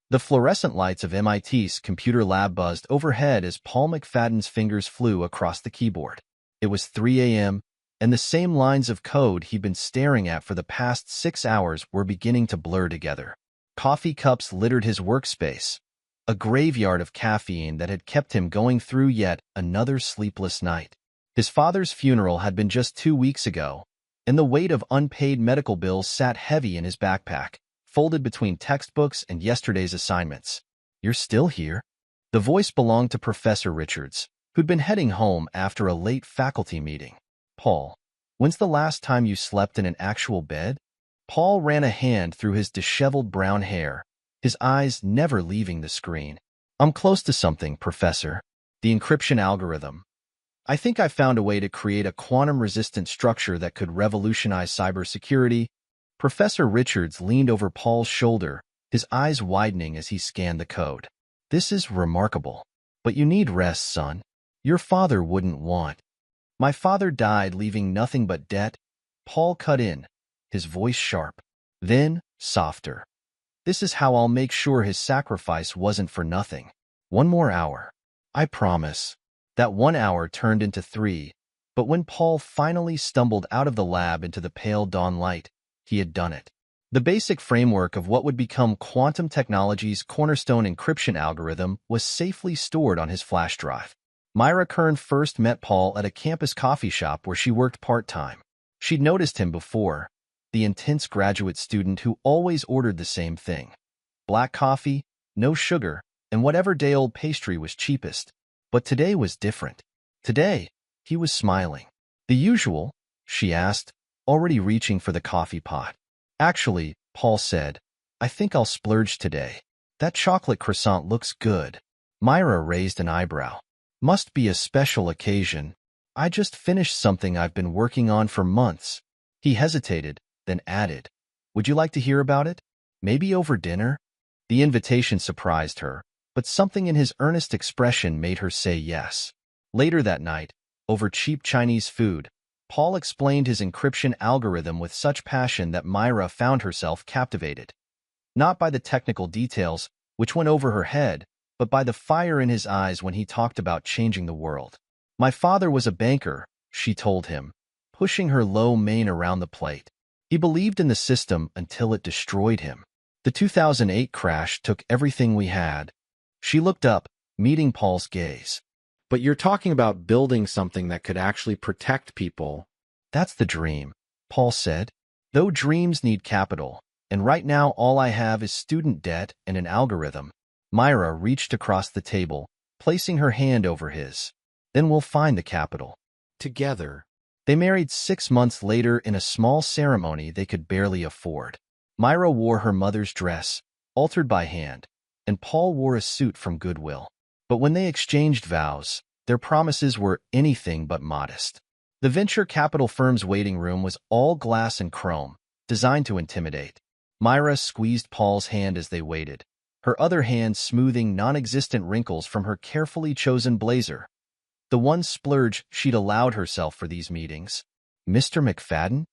The fluorescent lights of MIT's computer lab buzzed overhead as Paul McFadden's fingers flew across the keyboard. It was 3 a.m., and the same lines of code he'd been staring at for the past 6 hours were beginning to blur together. Coffee cups littered his workspace, a graveyard of caffeine that had kept him going through yet another sleepless night. His father's funeral had been just 2 weeks ago, and the weight of unpaid medical bills sat heavy in his backpack, folded between textbooks and yesterday's assignments. "You're still here?" The voice belonged to Professor Richards, who'd been heading home after a late faculty meeting. "Paul, when's the last time you slept in an actual bed?" Paul ran a hand through his disheveled brown hair, his eyes never leaving the screen. "I'm close to something, Professor. The encryption algorithm. I think I found a way to create a quantum-resistant structure that could revolutionize cybersecurity." Professor Richards leaned over Paul's shoulder, his eyes widening as he scanned the code. "This is remarkable. But you need rest, son. Your father wouldn't want." "My father died leaving nothing but debt," Paul cut in, his voice sharp. Then, softer. "This is how I'll make sure his sacrifice wasn't for nothing. 1 more hour. I promise." That 1 hour turned into 3, but when Paul finally stumbled out of the lab into the pale dawn light, he had done it. The basic framework of what would become quantum technology's cornerstone encryption algorithm was safely stored on his flash drive. Myra Kern first met Paul at a campus coffee shop where she worked part-time. She'd noticed him before, the intense graduate student who always ordered the same thing: black coffee, no sugar, and whatever day-old pastry was cheapest. But today was different. Today, he was smiling. "The usual?" she asked, already reaching for the coffee pot. "Actually," Paul said, "I think I'll splurge today. That chocolate croissant looks good." Myra raised an eyebrow. "Must be a special occasion. I just finished something I've been working on for months." He hesitated, then added, "Would you like to hear about it? Maybe over dinner?" The invitation surprised her, but something in his earnest expression made her say yes. Later that night, over cheap Chinese food, Paul explained his encryption algorithm with such passion that Myra found herself captivated. Not by the technical details, which went over her head, but by the fire in his eyes when he talked about changing the world. "My father was a banker," she told him, pushing her low mane around the plate. "He believed in the system until it destroyed him. The 2008 crash took everything we had." She looked up, meeting Paul's gaze. "But you're talking about building something that could actually protect people." "That's the dream," Paul said. "Though dreams need capital, and right now all I have is student debt and an algorithm." Myra reached across the table, placing her hand over his. "Then we'll find the capital. Together." They married 6 months later in a small ceremony they could barely afford. Myra wore her mother's dress, altered by hand, and Paul wore a suit from Goodwill. But when they exchanged vows, their promises were anything but modest. The venture capital firm's waiting room was all glass and chrome, designed to intimidate. Myra squeezed Paul's hand as they waited, her other hand smoothing non-existent wrinkles from her carefully chosen blazer. The one splurge she'd allowed herself for these meetings. "Mr. McFadden?"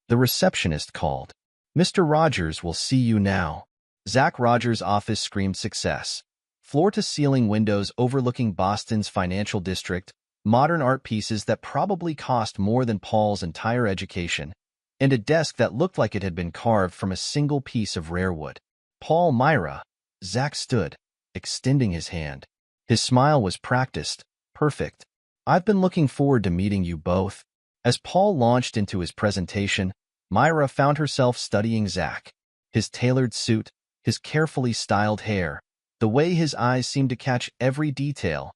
The receptionist called. "Mr. Rogers will see you now." Zach Rogers' office screamed success. Floor-to-ceiling windows overlooking Boston's financial district, modern art pieces that probably cost more than Paul's entire education, and a desk that looked like it had been carved from a single piece of rare wood. "Paul, Myra." Zach stood, extending his hand. His smile was practiced, perfect. "I've been looking forward to meeting you both." As Paul launched into his presentation, Myra found herself studying Zach. His tailored suit, his carefully styled hair, the way his eyes seemed to catch every detail.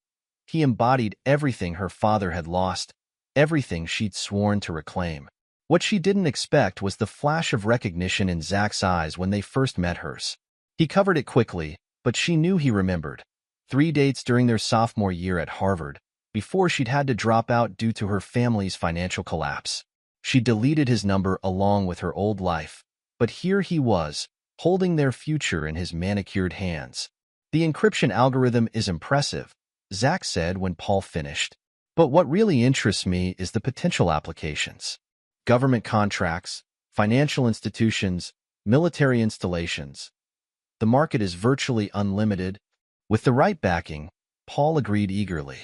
He embodied everything her father had lost, everything she'd sworn to reclaim. What she didn't expect was the flash of recognition in Zach's eyes when they first met hers. He covered it quickly, but she knew he remembered. 3 dates during their sophomore year at Harvard, before she'd had to drop out due to her family's financial collapse. She deleted his number along with her old life, but here he was, holding their future in his manicured hands. "The encryption algorithm is impressive," Zach said when Paul finished. "But what really interests me is the potential applications. Government contracts, financial institutions, military installations. The market is virtually unlimited. With the right backing, Paul agreed eagerly.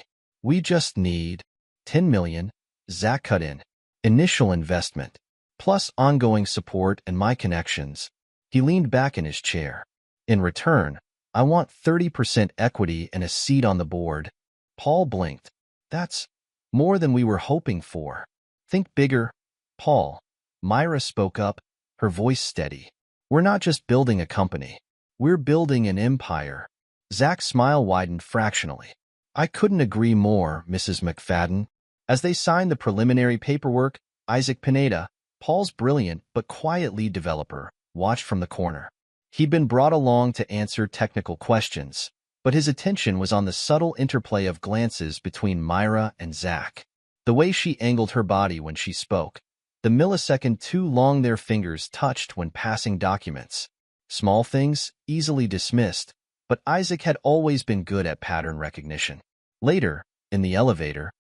We just need 10 million, Zach cut in. Initial investment, plus ongoing support and my connections. He leaned back in his chair. In return, I want 30% equity and a seat on the board. Paul blinked. That's more than we were hoping for. Think bigger, Paul. Myra spoke up, her voice steady. We're not just building a company. We're building an empire. Zach's smile widened fractionally. I couldn't agree more, Mrs. McFadden. As they signed the preliminary paperwork, Isaac Pineda, Paul's brilliant but quiet lead developer, watched from the corner. He'd been brought along to answer technical questions, but his attention was on the subtle interplay of glances between Myra and Zach. The way she angled her body when she spoke, the millisecond too long their fingers touched when passing documents. Small things, easily dismissed, but Isaac had always been good at pattern recognition. Later, in the elevator,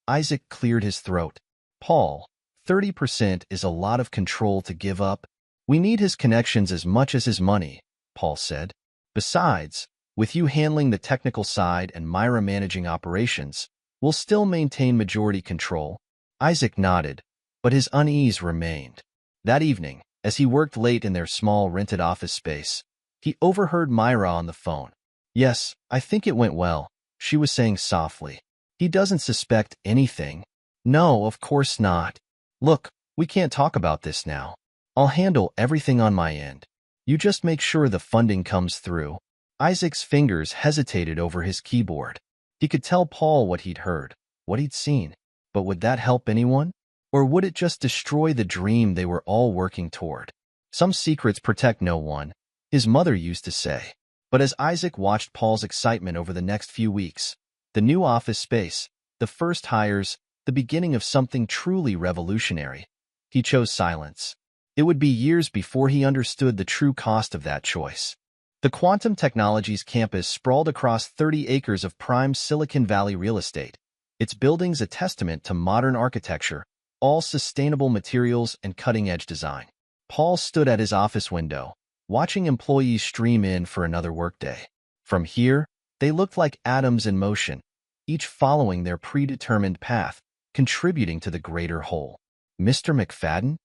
Isaac cleared his throat. Paul, 30% is a lot of control to give up. We need his connections as much as his money, Paul said. Besides, with you handling the technical side and Myra managing operations, we'll still maintain majority control. Isaac nodded, but his unease remained. That evening, as he worked late in their small rented office space, he overheard Myra on the phone. Yes, I think it went well, she was saying softly. He doesn't suspect anything. No, of course not. Look, we can't talk about this now. I'll handle everything on my end. You just make sure the funding comes through. Isaac's fingers hesitated over his keyboard. He could tell Paul what he'd heard, what he'd seen. But would that help anyone? Or would it just destroy the dream they were all working toward? Some secrets protect no one, his mother used to say. But as Isaac watched Paul's excitement over the next few weeks, the new office space, the first hires, the beginning of something truly revolutionary, he chose silence. It would be years before he understood the true cost of that choice. The Quantum Technologies campus sprawled across 30 acres of prime Silicon Valley real estate, its buildings a testament to modern architecture, all sustainable materials and cutting-edge design. Paul stood at his office window, watching employees stream in for another workday. From here, they looked like atoms in motion, each following their predetermined path, contributing to the greater whole. Mr. McFadden?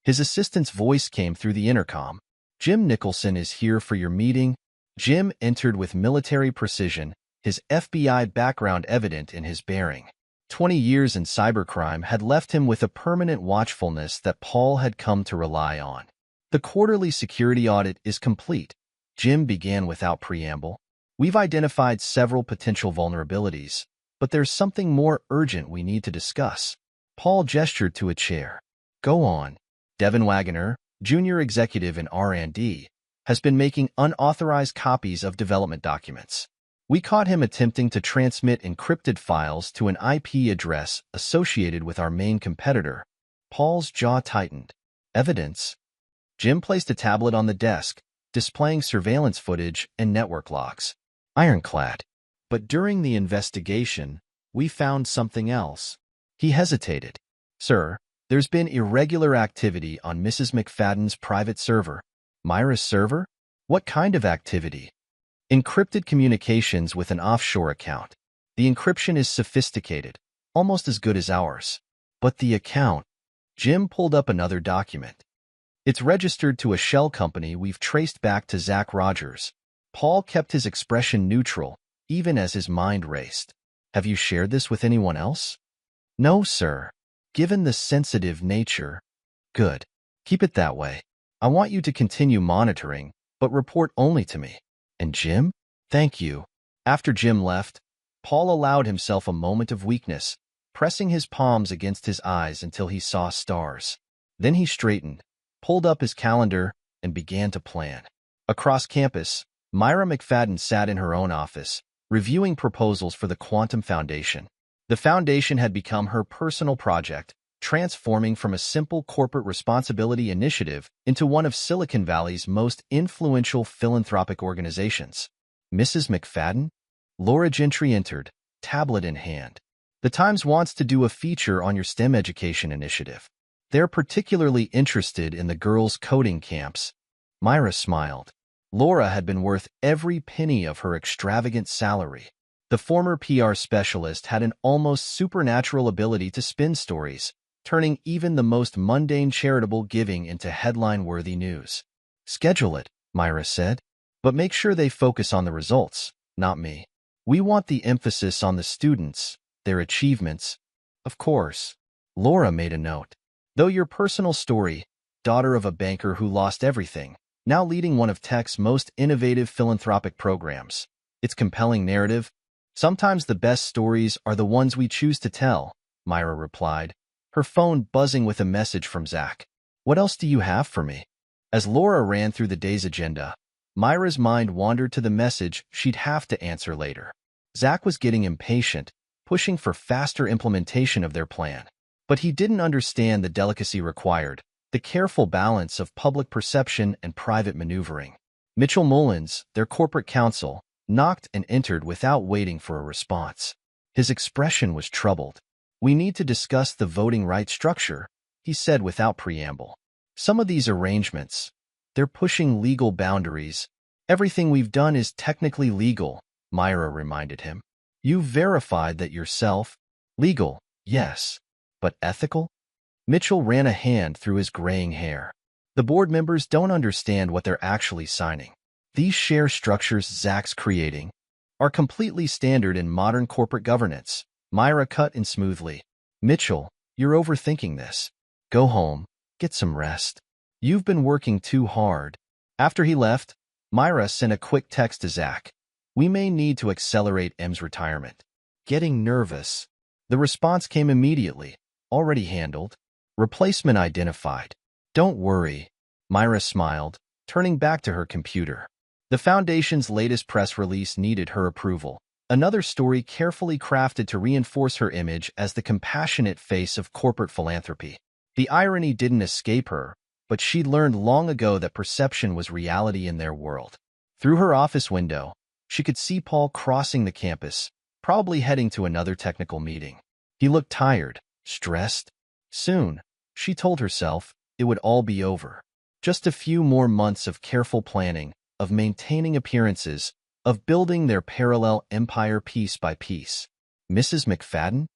His assistant's voice came through the intercom. Jim Nicholson is here for your meeting. Jim entered with military precision, his FBI background evident in his bearing. 20 years in cybercrime had left him with a permanent watchfulness that Paul had come to rely on. The quarterly security audit is complete, Jim began without preamble. We've identified several potential vulnerabilities, but there's something more urgent we need to discuss. Paul gestured to a chair. Go on. Devin Wagoner, junior executive in R&D, has been making unauthorized copies of development documents. We caught him attempting to transmit encrypted files to an IP address associated with our main competitor. Paul's jaw tightened. Evidence? Jim placed a tablet on the desk, displaying surveillance footage and network logs. Ironclad. But during the investigation, we found something else. He hesitated. Sir, there's been irregular activity on Mrs. McFadden's private server. Myra's server? What kind of activity? Encrypted communications with an offshore account. The encryption is sophisticated, almost as good as ours. But the account. Jim pulled up another document. It's registered to a shell company we've traced back to Zach Rogers. Paul kept his expression neutral, even as his mind raced. Have you shared this with anyone else? No, sir. Given the sensitive nature. Good. Keep it that way. I want you to continue monitoring, but report only to me. And Jim? Thank you. After Jim left, Paul allowed himself a moment of weakness, pressing his palms against his eyes until he saw stars. Then he straightened, pulled up his calendar, and began to plan. Across campus, Myra McFadden sat in her own office, reviewing proposals for the Quantum Foundation. The foundation had become her personal project, transforming from a simple corporate responsibility initiative into one of Silicon Valley's most influential philanthropic organizations. Mrs. McFadden? Laura Gentry entered, tablet in hand. The Times wants to do a feature on your STEM education initiative. They're particularly interested in the girls' coding camps. Myra smiled. Laura had been worth every penny of her extravagant salary. The former PR specialist had an almost supernatural ability to spin stories, turning even the most mundane charitable giving into headline-worthy news. "Schedule it," Myra said, "but make sure they focus on the results, not me. We want the emphasis on the students, their achievements." "Of course." Laura made a note. "Though your personal story, daughter of a banker who lost everything, now leading one of tech's most innovative philanthropic programs. Its compelling narrative. Sometimes the best stories are the ones we choose to tell," Myra replied, her phone buzzing with a message from Zach. "What else do you have for me?" As Laura ran through the day's agenda, Myra's mind wandered to the message she'd have to answer later. Zach was getting impatient, pushing for faster implementation of their plan. But he didn't understand the delicacy required, the careful balance of public perception and private maneuvering. Mitchell Mullins, their corporate counsel, knocked and entered without waiting for a response. His expression was troubled. "We need to discuss the voting rights structure," he said without preamble. "Some of these arrangements, they're pushing legal boundaries. Everything we've done is technically legal," Myra reminded him. "You've verified that yourself. Legal, yes. But ethical?" Mitchell ran a hand through his graying hair. "The board members don't understand what they're actually signing. These share structures Zach's creating are completely standard in modern corporate governance." Myra cut in smoothly. "Mitchell, you're overthinking this. Go home, get some rest. You've been working too hard." After he left, Myra sent a quick text to Zach. "We may need to accelerate M's retirement." Getting nervous. The response came immediately. "Already handled. Replacement identified." "Don't worry," Myra smiled, turning back to her computer. The Foundation's latest press release needed her approval. Another story carefully crafted to reinforce her image as the compassionate face of corporate philanthropy. The irony didn't escape her, but she'd learned long ago that perception was reality in their world. Through her office window, she could see Paul crossing the campus, probably heading to another technical meeting. He looked tired, stressed. Soon, she told herself, it would all be over. Just a few more months of careful planning, of maintaining appearances, of building their parallel empire piece by piece. "Mrs. McFadden?"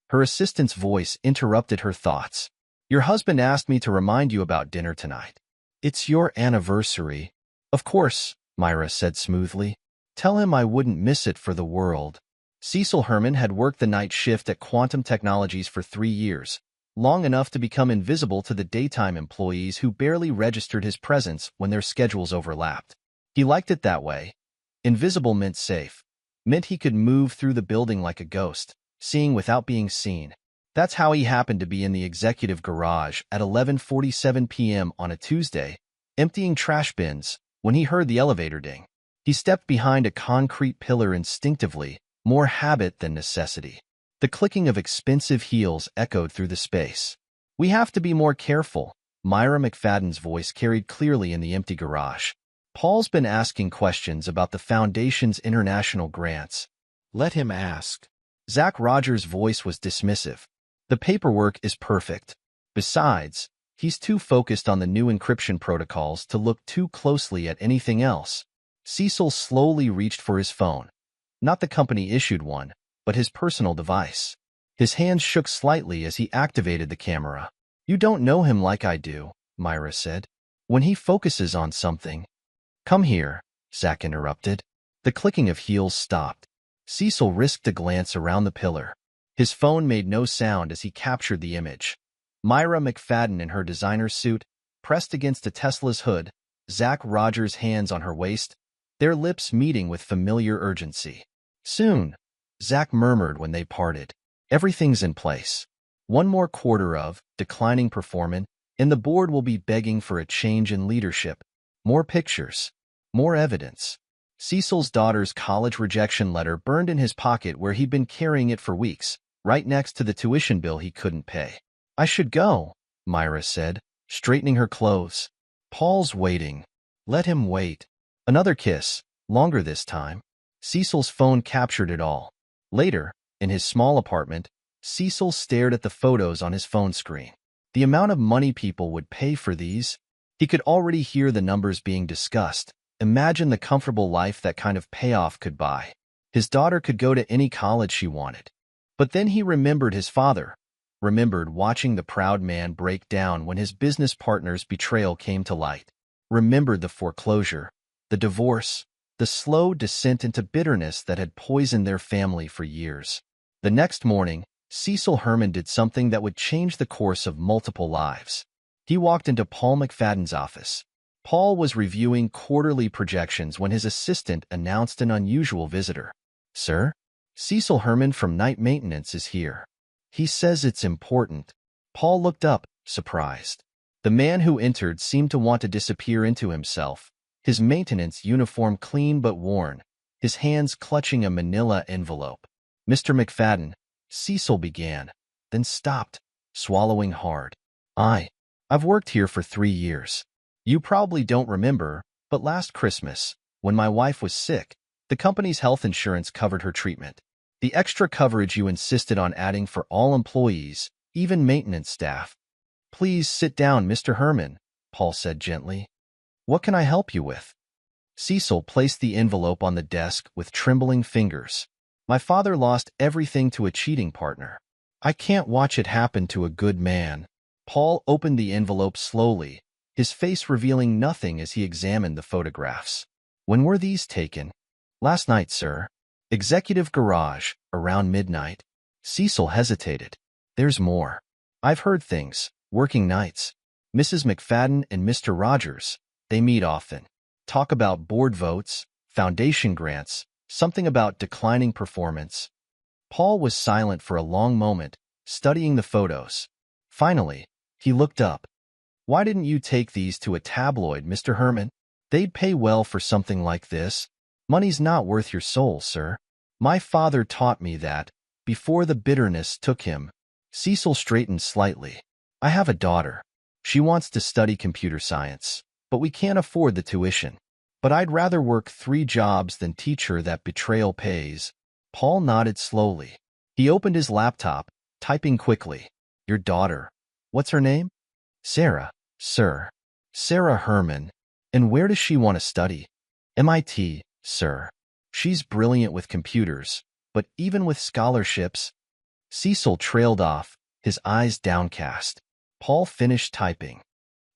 Her assistant's voice interrupted her thoughts. "Your husband asked me to remind you about dinner tonight. It's your anniversary." "Of course," Myra said smoothly. "Tell him I wouldn't miss it for the world." Cecil Herman had worked the night shift at Quantum Technologies for 3 years, long enough to become invisible to the daytime employees who barely registered his presence when their schedules overlapped. He liked it that way. Invisible meant safe, meant he could move through the building like a ghost, seeing without being seen. That's how he happened to be in the executive garage at 11:47 p.m. on a Tuesday, emptying trash bins, when he heard the elevator ding. He stepped behind a concrete pillar instinctively, more habit than necessity. The clicking of expensive heels echoed through the space. "We have to be more careful," Myra McFadden's voice carried clearly in the empty garage. "Paul's been asking questions about the Foundation's international grants." "Let him ask." Zach Rogers' voice was dismissive. "The paperwork is perfect. Besides, he's too focused on the new encryption protocols to look too closely at anything else." Cecil slowly reached for his phone. Not the company-issued one, but his personal device. His hands shook slightly as he activated the camera. "You don't know him like I do," Myra said. "When he focuses on something—" "Come here," Zach interrupted. The clicking of heels stopped. Cecil risked a glance around the pillar. His phone made no sound as he captured the image. Myra McFadden in her designer suit, pressed against a Tesla's hood, Zach Rogers' hands on her waist, their lips meeting with familiar urgency. "Soon," Zach murmured when they parted. "Everything's in place. One more quarter of declining performance, and the board will be begging for a change in leadership. More pictures. More evidence." Cecil's daughter's college rejection letter burned in his pocket where he'd been carrying it for weeks, right next to the tuition bill he couldn't pay. "I should go," Myra said, straightening her clothes. "Paul's waiting. Let him wait." Another kiss, longer this time. Cecil's phone captured it all. Later, in his small apartment, Cecil stared at the photos on his phone screen. The amount of money people would pay for these. He could already hear the numbers being discussed. Imagine the comfortable life that kind of payoff could buy. His daughter could go to any college she wanted. But then he remembered his father, remembered watching the proud man break down when his business partner's betrayal came to light, remembered the foreclosure, the divorce, the slow descent into bitterness that had poisoned their family for years. The next morning, Cecil Herman did something that would change the course of multiple lives. He walked into Paul McFadden's office. Paul was reviewing quarterly projections when his assistant announced an unusual visitor. "Sir, Cecil Herman from Night Maintenance is here. He says it's important." Paul looked up, surprised. The man who entered seemed to want to disappear into himself, his maintenance uniform clean but worn, his hands clutching a manila envelope. "Mr. McFadden," Cecil began, then stopped, swallowing hard. I've worked here for 3 years. You probably don't remember, but last Christmas, when my wife was sick, the company's health insurance covered her treatment. The extra coverage you insisted on adding for all employees, even maintenance staff. "Please sit down, Mr. Herman," Paul said gently. "What can I help you with?" Cecil placed the envelope on the desk with trembling fingers. "My father lost everything to a cheating partner. I can't watch it happen to a good man." Paul opened the envelope slowly, his face revealing nothing as he examined the photographs. "When were these taken?" "Last night, sir. Executive garage, around midnight." Cecil hesitated. "There's more. I've heard things. Working nights. Mrs. McFadden and Mr. Rogers, they meet often. Talk about board votes, foundation grants, something about declining performance." Paul was silent for a long moment, studying the photos. Finally, he looked up. "Why didn't you take these to a tabloid, Mr. Herman? They'd pay well for something like this. Money's not worth your soul, sir. My father taught me that, before the bitterness took him." Cecil straightened slightly. "I have a daughter. She wants to study computer science, but we can't afford the tuition. But I'd rather work 3 jobs than teach her that betrayal pays." Paul nodded slowly. He opened his laptop, typing quickly. "Your daughter. What's her name?" "Sarah, sir. Sarah Herman. And where does she want to study?" "MIT, sir. She's brilliant with computers, but even with scholarships." Cecil trailed off, his eyes downcast. Paul finished typing.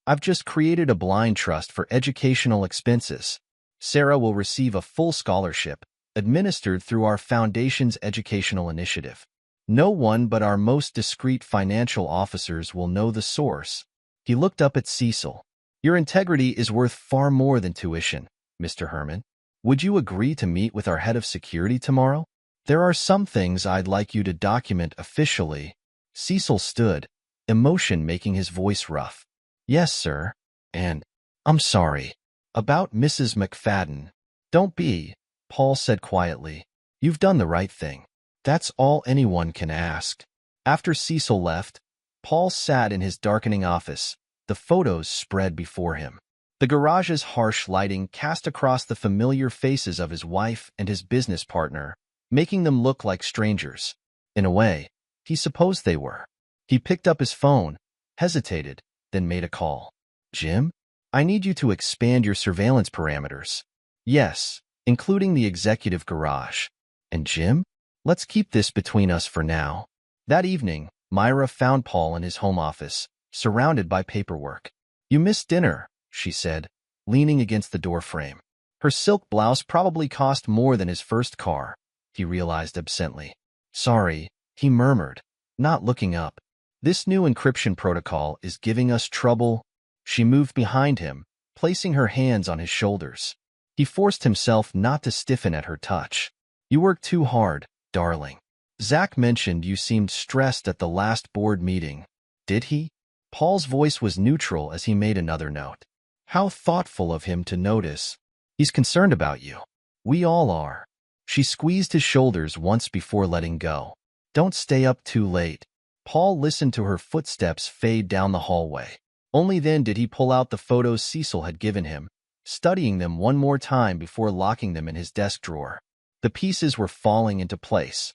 "I've just created a blind trust for educational expenses. Sarah will receive a full scholarship, administered through our foundation's educational initiative. No one but our most discreet financial officers will know the source." He looked up at Cecil. "Your integrity is worth far more than tuition, Mr. Herman. Would you agree to meet with our head of security tomorrow? There are some things I'd like you to document officially." Cecil stood, emotion making his voice rough. "Yes, sir. And I'm sorry. About Mrs. McFadden." "Don't be," Paul said quietly. "You've done the right thing. That's all anyone can ask." After Cecil left, Paul sat in his darkening office, the photos spread before him. The garage's harsh lighting cast across the familiar faces of his wife and his business partner, making them look like strangers. In a way, he supposed they were. He picked up his phone, hesitated, then made a call. "Jim, I need you to expand your surveillance parameters." "Yes, including the executive garage." "And Jim, let's keep this between us for now." That evening, Myra found Paul in his home office, surrounded by paperwork. "You missed dinner," she said, leaning against the doorframe. Her silk blouse probably cost more than his first car, he realized absently. "Sorry," he murmured, not looking up. "This new encryption protocol is giving us trouble." She moved behind him, placing her hands on his shoulders. He forced himself not to stiffen at her touch. "You work too hard, darling. Zach mentioned you seemed stressed at the last board meeting." "Did he?" Paul's voice was neutral as he made another note. "How thoughtful of him to notice. He's concerned about you. We all are." She squeezed his shoulders once before letting go. "Don't stay up too late." Paul listened to her footsteps fade down the hallway. Only then did he pull out the photos Cecil had given him, studying them one more time before locking them in his desk drawer. The pieces were falling into place.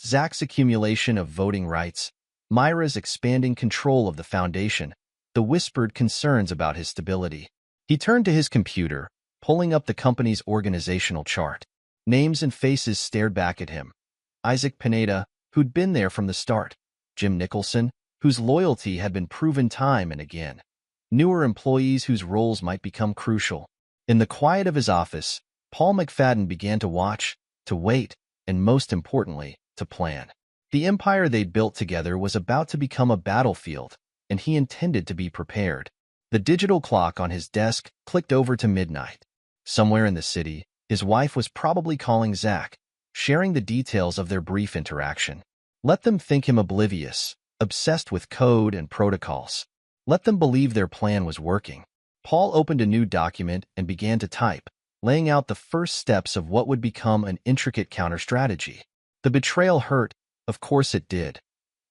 Zach's accumulation of voting rights, Myra's expanding control of the foundation, the whispered concerns about his stability. He turned to his computer, pulling up the company's organizational chart. Names and faces stared back at him. Isaac Pineda, who'd been there from the start. Jim Nicholson, whose loyalty had been proven time and again. Newer employees whose roles might become crucial. In the quiet of his office, Paul McFadden began to watch, to wait, and most importantly, to plan. The empire they'd built together was about to become a battlefield, and he intended to be prepared. The digital clock on his desk clicked over to midnight. Somewhere in the city, his wife was probably calling Zach, sharing the details of their brief interaction. Let them think him oblivious, obsessed with code and protocols. Let them believe their plan was working. Paul opened a new document and began to type, laying out the first steps of what would become an intricate counter-strategy. The betrayal hurt, of course it did.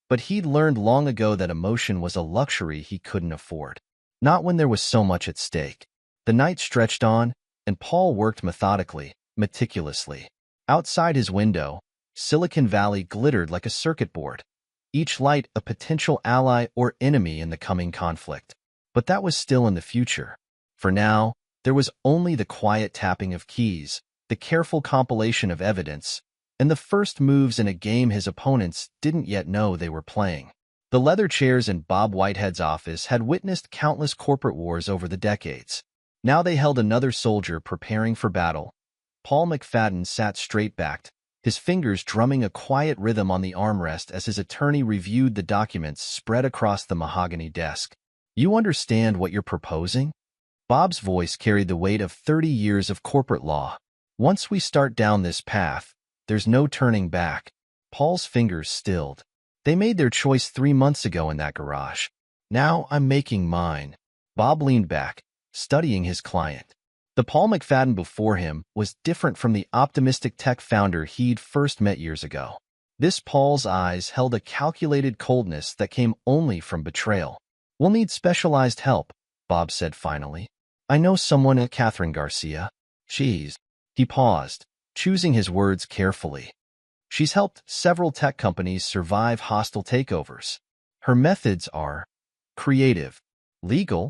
But he'd learned long ago that emotion was a luxury he couldn't afford. Not when there was so much at stake. The night stretched on, and Paul worked methodically, meticulously. Outside his window, Silicon Valley glittered like a circuit board, each light a potential ally or enemy in the coming conflict. But that was still in the future. For now, there was only the quiet tapping of keys, the careful compilation of evidence, and the first moves in a game his opponents didn't yet know they were playing. The leather chairs in Bob Whitehead's office had witnessed countless corporate wars over the decades. Now they held another soldier preparing for battle. Paul McFadden sat straight-backed, his fingers drumming a quiet rhythm on the armrest as his attorney reviewed the documents spread across the mahogany desk. "You understand what you're proposing?" Bob's voice carried the weight of 30 years of corporate law. "Once we start down this path, there's no turning back." Paul's fingers stilled. They made their choice 3 months ago in that garage. Now I'm making mine. Bob leaned back, studying his client. The Paul McFadden before him was different from the optimistic tech founder he'd first met years ago. This Paul's eyes held a calculated coldness that came only from betrayal. "We'll need specialized help," Bob said finally. "I know someone at Catherine Garcia. She's—" He paused, choosing his words carefully. "She's helped several tech companies survive hostile takeovers. Her methods are creative, legal.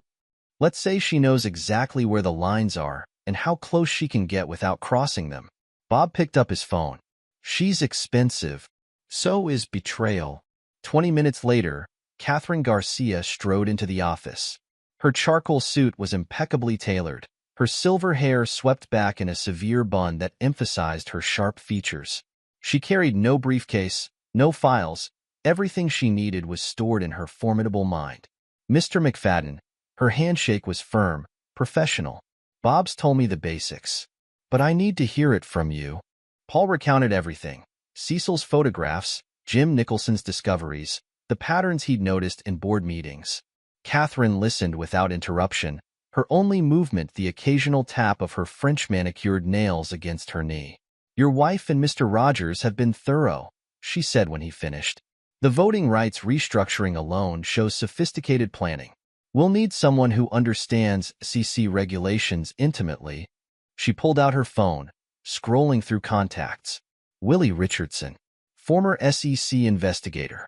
Let's say she knows exactly where the lines are and how close she can get without crossing them." Bob picked up his phone. "She's expensive. So is betrayal." 20 minutes later, Catherine Garcia strode into the office. Her charcoal suit was impeccably tailored, her silver hair swept back in a severe bun that emphasized her sharp features. She carried no briefcase, no files. Everything she needed was stored in her formidable mind. "Mr. McFadden." Her handshake was firm, professional. "Bob's told me the basics, but I need to hear it from you." Paul recounted everything. Cecil's photographs, Jim Nicholson's discoveries, the patterns he'd noticed in board meetings. Catherine listened without interruption, her only movement the occasional tap of her French manicured nails against her knee. "Your wife and Mr. Rogers have been thorough," she said when he finished. "The voting rights restructuring alone shows sophisticated planning. We'll need someone who understands CC regulations intimately." She pulled out her phone, scrolling through contacts. "Willie Richardson, former SEC investigator.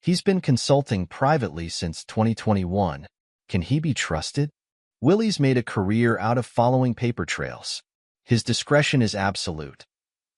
He's been consulting privately since 2021. Can he be trusted?" Willie's made a career out of following paper trails. His discretion is absolute.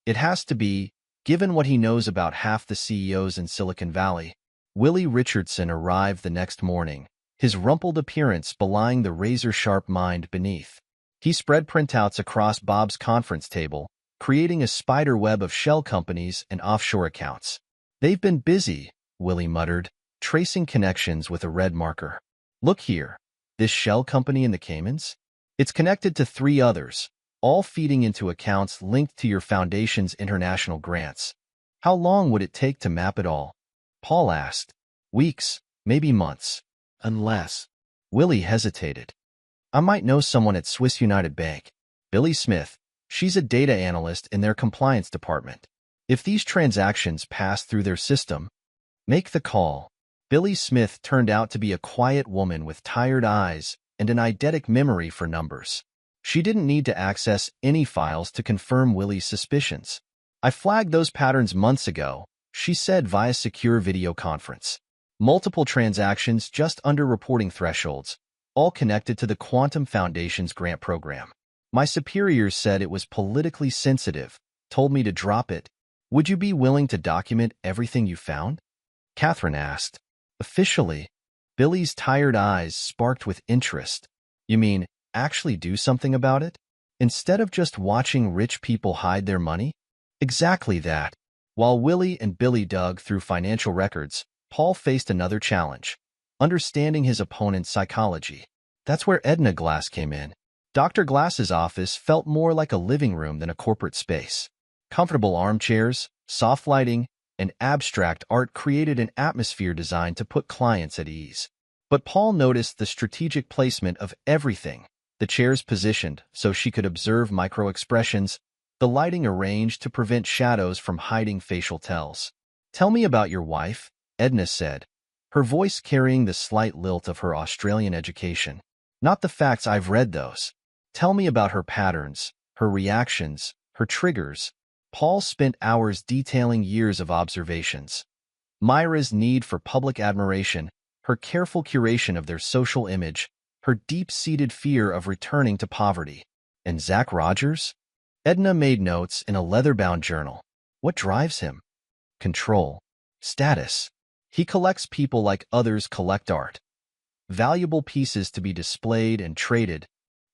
It has to be, given what he knows about half the CEOs in Silicon Valley. Willie Richardson arrived the next morning, his rumpled appearance belying the razor-sharp mind beneath. He spread printouts across Bob's conference table, creating a spider web of shell companies and offshore accounts. "They've been busy," Willie muttered, tracing connections with a red marker. "Look here, this shell company in the Caymans? It's connected to 3 others, all feeding into accounts linked to your foundation's international grants. How long would it take to map it all?" Paul asked. "Weeks, maybe months. Unless—" Willie hesitated. "I might know someone at Swiss United Bank. Billy Smith. She's a data analyst in their compliance department. If these transactions pass through their system, make the call." Billy Smith turned out to be a quiet woman with tired eyes and an eidetic memory for numbers. She didn't need to access any files to confirm Willie's suspicions. "I flagged those patterns months ago," she said via secure video conference. "Multiple transactions just under reporting thresholds, all connected to the Quantum Foundation's grant program. My superiors said it was politically sensitive, told me to drop it. Would you be willing to document everything you found? Catherine asked. Officially, Billy's tired eyes sparked with interest. You mean, actually do something about it? Instead of just watching rich people hide their money? Exactly that. While Willie and Billy dug through financial records, Paul faced another challenge: understanding his opponent's psychology. That's where Edna Glass came in. Dr. Glass's office felt more like a living room than a corporate space. Comfortable armchairs, soft lighting, and abstract art created an atmosphere designed to put clients at ease. But Paul noticed the strategic placement of everything: the chairs positioned so she could observe micro-expressions, the lighting arranged to prevent shadows from hiding facial tells. Tell me about your wife, Edna said, her voice carrying the slight lilt of her Australian education. Not the facts, I've read those. Tell me about her patterns, her reactions, her triggers. Paul spent hours detailing years of observations. Myra's need for public admiration, her careful curation of their social image, her deep-seated fear of returning to poverty. And Zach Rogers? Edna made notes in a leather-bound journal. What drives him? Control. Status. He collects people like others collect art. Valuable pieces to be displayed and traded.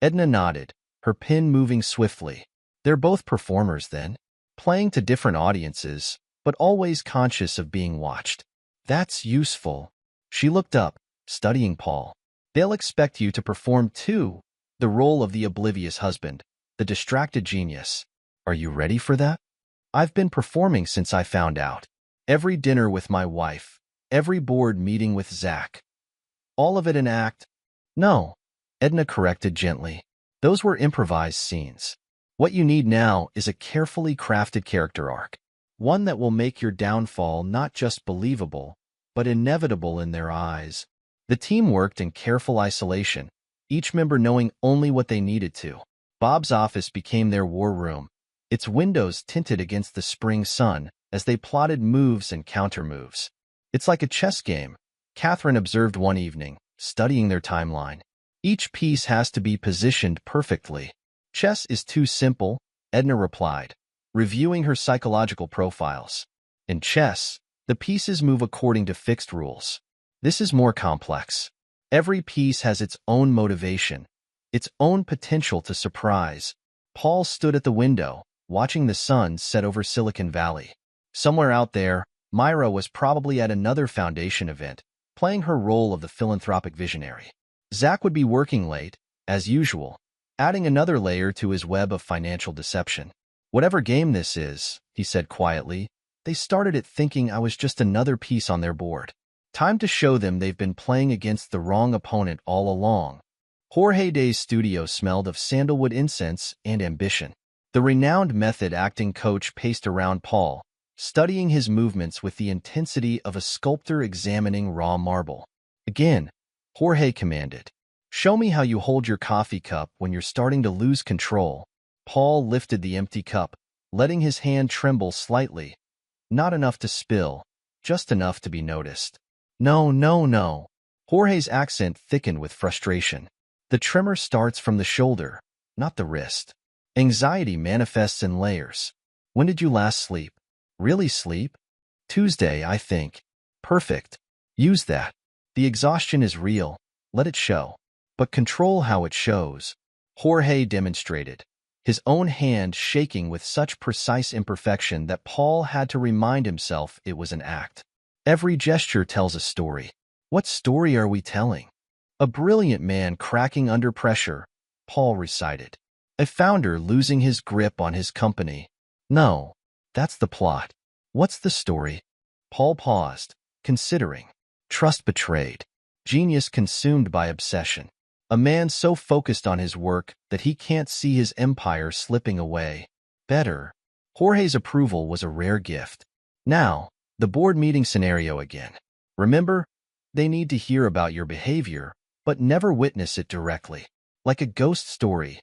Edna nodded, her pen moving swiftly. They're both performers then, playing to different audiences, but always conscious of being watched. That's useful. She looked up, studying Paul. They'll expect you to perform too, the role of the oblivious husband, the distracted genius. Are you ready for that? I've been performing since I found out. Every dinner with my wife, every board meeting with Zach. All of it an act? No, Edna corrected gently. Those were improvised scenes. What you need now is a carefully crafted character arc. One that will make your downfall not just believable, but inevitable in their eyes. The team worked in careful isolation, each member knowing only what they needed to. Bob's office became their war room, its windows tinted against the spring sun as they plotted moves and counter-moves. It's like a chess game, Catherine observed one evening, studying their timeline. Each piece has to be positioned perfectly. Chess is too simple, Edna replied, reviewing her psychological profiles. In chess, the pieces move according to fixed rules. This is more complex. Every piece has its own motivation, its own potential to surprise. Paul stood at the window, watching the sun set over Silicon Valley. Somewhere out there, Myra was probably at another foundation event, playing her role of the philanthropic visionary. Zach would be working late, as usual, adding another layer to his web of financial deception. Whatever game this is, he said quietly, they started it thinking I was just another piece on their board. Time to show them they've been playing against the wrong opponent all along. Jorge Day's studio smelled of sandalwood incense and ambition. The renowned method acting coach paced around Paul, studying his movements with the intensity of a sculptor examining raw marble. Again, Jorge commanded, "Show me how you hold your coffee cup when you're starting to lose control." Paul lifted the empty cup, letting his hand tremble slightly. Not enough to spill, just enough to be noticed. No, no, no. Jorge's accent thickened with frustration. The tremor starts from the shoulder, not the wrist. Anxiety manifests in layers. When did you last sleep? Really sleep? Tuesday, I think. Perfect. Use that. The exhaustion is real. Let it show. But control how it shows. Jorge demonstrated, his own hand shaking with such precise imperfection that Paul had to remind himself it was an act. Every gesture tells a story. What story are we telling? A brilliant man cracking under pressure, Paul recited. A founder losing his grip on his company. No, that's the plot. What's the story? Paul paused, considering. Trust betrayed. Genius consumed by obsession. A man so focused on his work that he can't see his empire slipping away. Better. Jorge's approval was a rare gift. Now, the board meeting scenario again. Remember, they need to hear about your behavior, but never witness it directly. Like a ghost story.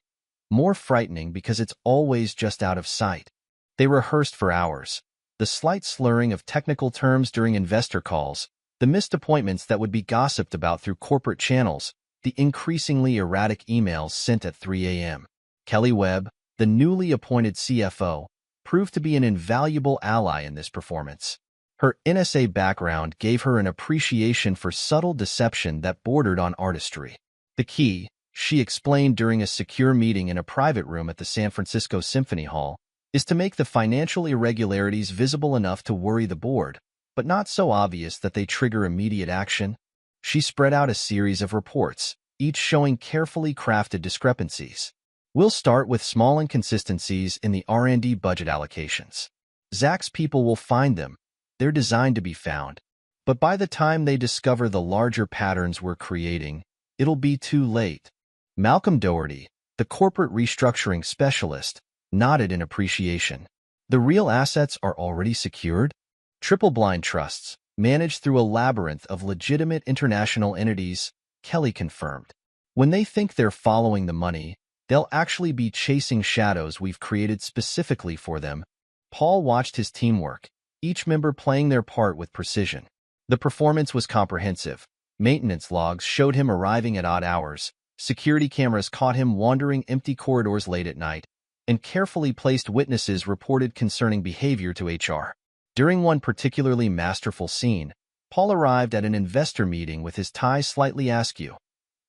More frightening because it's always just out of sight. They rehearsed for hours. The slight slurring of technical terms during investor calls, the missed appointments that would be gossiped about through corporate channels, the increasingly erratic emails sent at 3 a.m. Kelly Webb, the newly appointed CFO, proved to be an invaluable ally in this performance. Her NSA background gave her an appreciation for subtle deception that bordered on artistry. The key, she explained during a secure meeting in a private room at the San Francisco Symphony Hall, is to make the financial irregularities visible enough to worry the board, but not so obvious that they trigger immediate action. She spread out a series of reports, each showing carefully crafted discrepancies. We'll start with small inconsistencies in the R&D budget allocations. Zach's people will find them. They're designed to be found. But by the time they discover the larger patterns we're creating, it'll be too late. Malcolm Doherty, the corporate restructuring specialist, nodded in appreciation. The real assets are already secured? Triple-blind trusts, managed through a labyrinth of legitimate international entities, Kelly confirmed. When they think they're following the money, they'll actually be chasing shadows we've created specifically for them. Paul watched his teamwork, each member playing their part with precision. The performance was comprehensive. Maintenance logs showed him arriving at odd hours, security cameras caught him wandering empty corridors late at night, and carefully placed witnesses reported concerning behavior to HR. During one particularly masterful scene, Paul arrived at an investor meeting with his tie slightly askew,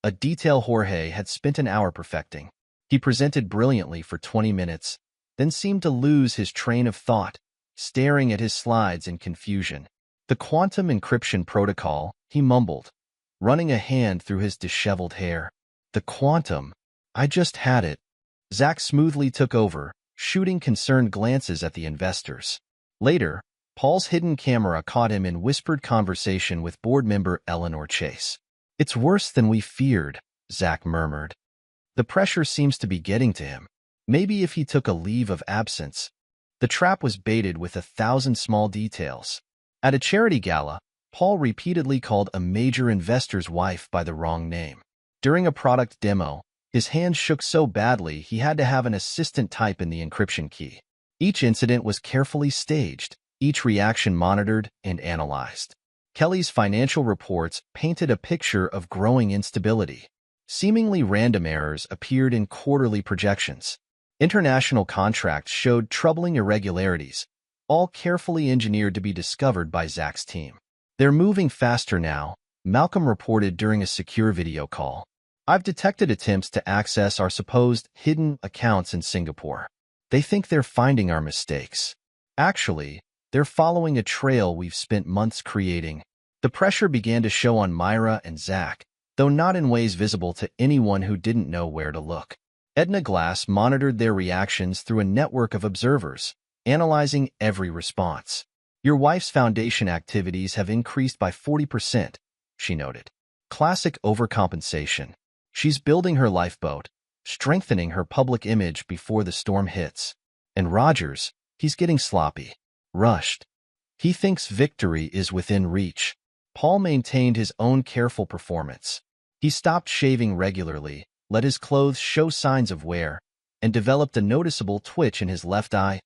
a detail Jorge had spent an hour perfecting. He presented brilliantly for 20 minutes, then seemed to lose his train of thought, staring at his slides in confusion. The quantum encryption protocol, he mumbled, running a hand through his disheveled hair. The quantum. I just had it. Zach smoothly took over, shooting concerned glances at the investors. Later, Paul's hidden camera caught him in whispered conversation with board member Eleanor Chase. It's worse than we feared, Zach murmured. The pressure seems to be getting to him. Maybe if he took a leave of absence. The trap was baited with 1,000 small details. At a charity gala, Paul repeatedly called a major investor's wife by the wrong name. During a product demo, his hands shook so badly he had to have an assistant type in the encryption key. Each incident was carefully staged, each reaction monitored and analyzed. Kelly's financial reports painted a picture of growing instability. Seemingly random errors appeared in quarterly projections. International contracts showed troubling irregularities, all carefully engineered to be discovered by Zach's team. They're moving faster now, Malcolm reported during a secure video call. I've detected attempts to access our supposed hidden accounts in Singapore. They think they're finding our mistakes. Actually, they're following a trail we've spent months creating. The pressure began to show on Myra and Zach, though not in ways visible to anyone who didn't know where to look. Edna Glass monitored their reactions through a network of observers, analyzing every response. Your wife's foundation activities have increased by 40%, she noted. Classic overcompensation. She's building her lifeboat, strengthening her public image before the storm hits. And Rogers, he's getting sloppy, rushed. He thinks victory is within reach. Paul maintained his own careful performance. He stopped shaving regularly, let his clothes show signs of wear, and developed a noticeable twitch in his left eye.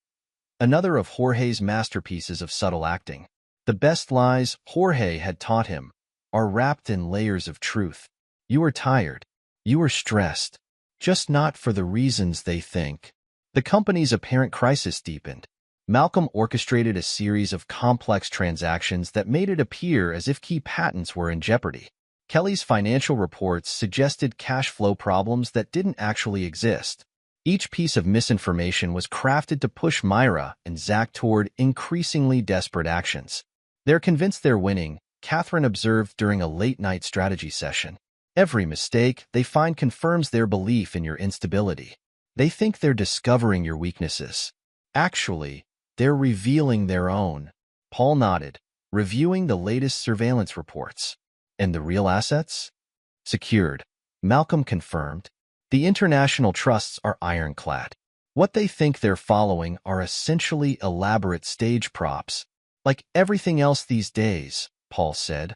Another of Jorge's masterpieces of subtle acting. The best lies Jorge had taught him are wrapped in layers of truth. You are tired. You are stressed. Just not for the reasons they think. The company's apparent crisis deepened. Malcolm orchestrated a series of complex transactions that made it appear as if key patents were in jeopardy. Kelly's financial reports suggested cash flow problems that didn't actually exist. Each piece of misinformation was crafted to push Myra and Zach toward increasingly desperate actions. They're convinced they're winning, Catherine observed during a late-night strategy session. Every mistake they find confirms their belief in your instability. They think they're discovering your weaknesses. Actually, they're revealing their own. Paul nodded, reviewing the latest surveillance reports. And the real assets? Secured. Malcolm confirmed. The international trusts are ironclad. What they think they're following are essentially elaborate stage props. Like everything else these days, Paul said,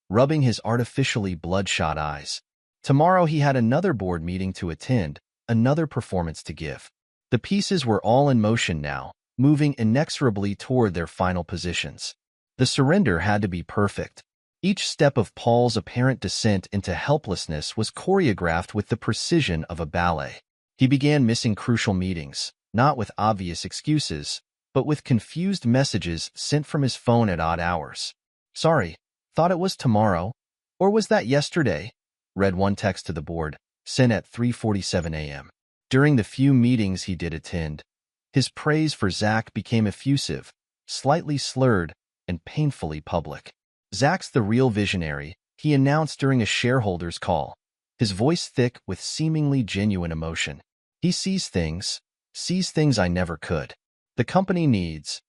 rubbing his artificially bloodshot eyes. Tomorrow he had another board meeting to attend, another performance to give. The pieces were all in motion now, moving inexorably toward their final positions. The surrender had to be perfect. Each step of Paul's apparent descent into helplessness was choreographed with the precision of a ballet. He began missing crucial meetings, not with obvious excuses, but with confused messages sent from his phone at odd hours. "Sorry, thought it was tomorrow. Or was that yesterday?" read one text to the board, sent at 3:47 a.m. During the few meetings he did attend, his praise for Zach became effusive, slightly slurred, and painfully public. "Zach's the real visionary," he announced during a shareholders' call, his voice thick with seemingly genuine emotion. "He sees things I never could. The company needs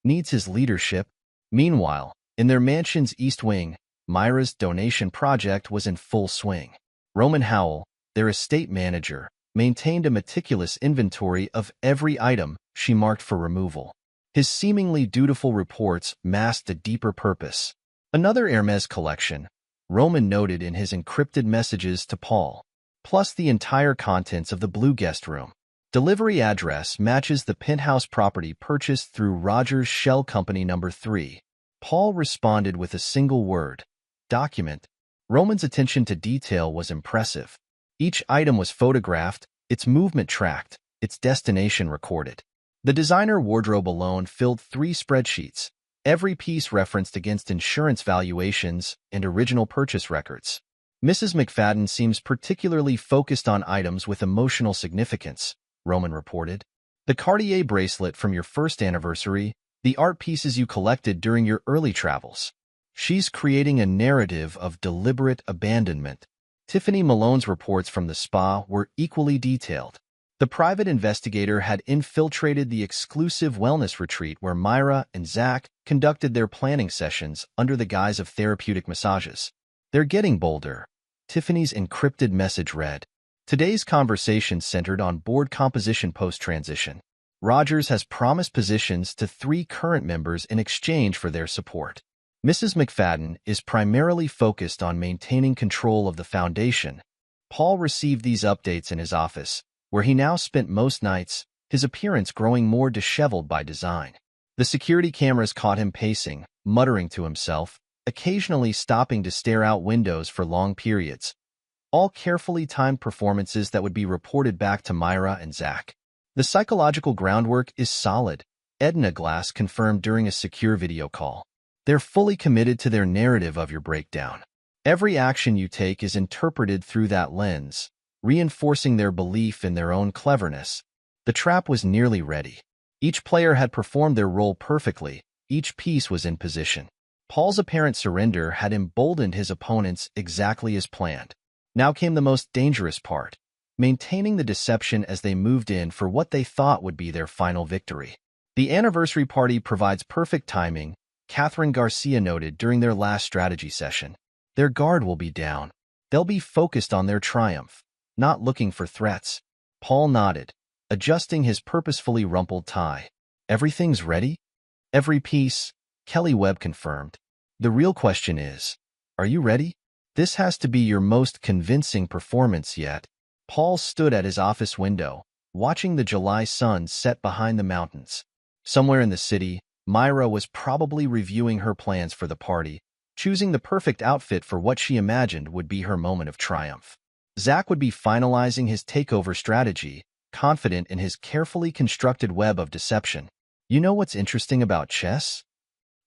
his leadership." Meanwhile, in their mansion's East Wing, Myra's donation project was in full swing. Roman Howell, their estate manager, maintained a meticulous inventory of every item she marked for removal. His seemingly dutiful reports masked a deeper purpose. "Another Hermes collection," Roman noted in his encrypted messages to Paul, "plus the entire contents of the Blue Guest Room. Delivery address matches the penthouse property purchased through Rogers Shell Company number 3. Paul responded with a single word: "Document." Roman's attention to detail was impressive. Each item was photographed, its movement tracked, its destination recorded. The designer wardrobe alone filled 3 spreadsheets, every piece referenced against insurance valuations and original purchase records. "Mrs. McFadden seems particularly focused on items with emotional significance," Roman reported. "The Cartier bracelet from your first anniversary, the art pieces you collected during your early travels. She's creating a narrative of deliberate abandonment." Tiffany Malone's reports from the spa were equally detailed. The private investigator had infiltrated the exclusive wellness retreat where Myra and Zach conducted their planning sessions under the guise of therapeutic massages. "They're getting bolder," Tiffany's encrypted message read. "Today's conversation centered on board composition post-transition. Rogers has promised positions to 3 current members in exchange for their support. Mrs. McFadden is primarily focused on maintaining control of the foundation." Paul received these updates in his office, where he now spent most nights, his appearance growing more disheveled by design. The security cameras caught him pacing, muttering to himself, occasionally stopping to stare out windows for long periods. All carefully timed performances that would be reported back to Myra and Zach. "The psychological groundwork is solid," Edna Glass confirmed during a secure video call. "They're fully committed to their narrative of your breakdown. Every action you take is interpreted through that lens, reinforcing their belief in their own cleverness." The trap was nearly ready. Each player had performed their role perfectly, each piece was in position. Paul's apparent surrender had emboldened his opponents exactly as planned. Now came the most dangerous part: maintaining the deception as they moved in for what they thought would be their final victory. "The anniversary party provides perfect timing," Catherine Garcia noted during their last strategy session. "Their guard will be down. They'll be focused on their triumph, not looking for threats." Paul nodded, adjusting his purposefully rumpled tie. "Everything's ready?" "Every piece," Kelly Webb confirmed. "The real question is, are you ready? This has to be your most convincing performance yet." Paul stood at his office window, watching the July sun set behind the mountains. Somewhere in the city, Myra was probably reviewing her plans for the party, choosing the perfect outfit for what she imagined would be her moment of triumph. Zach would be finalizing his takeover strategy, confident in his carefully constructed web of deception. "You know what's interesting about chess?"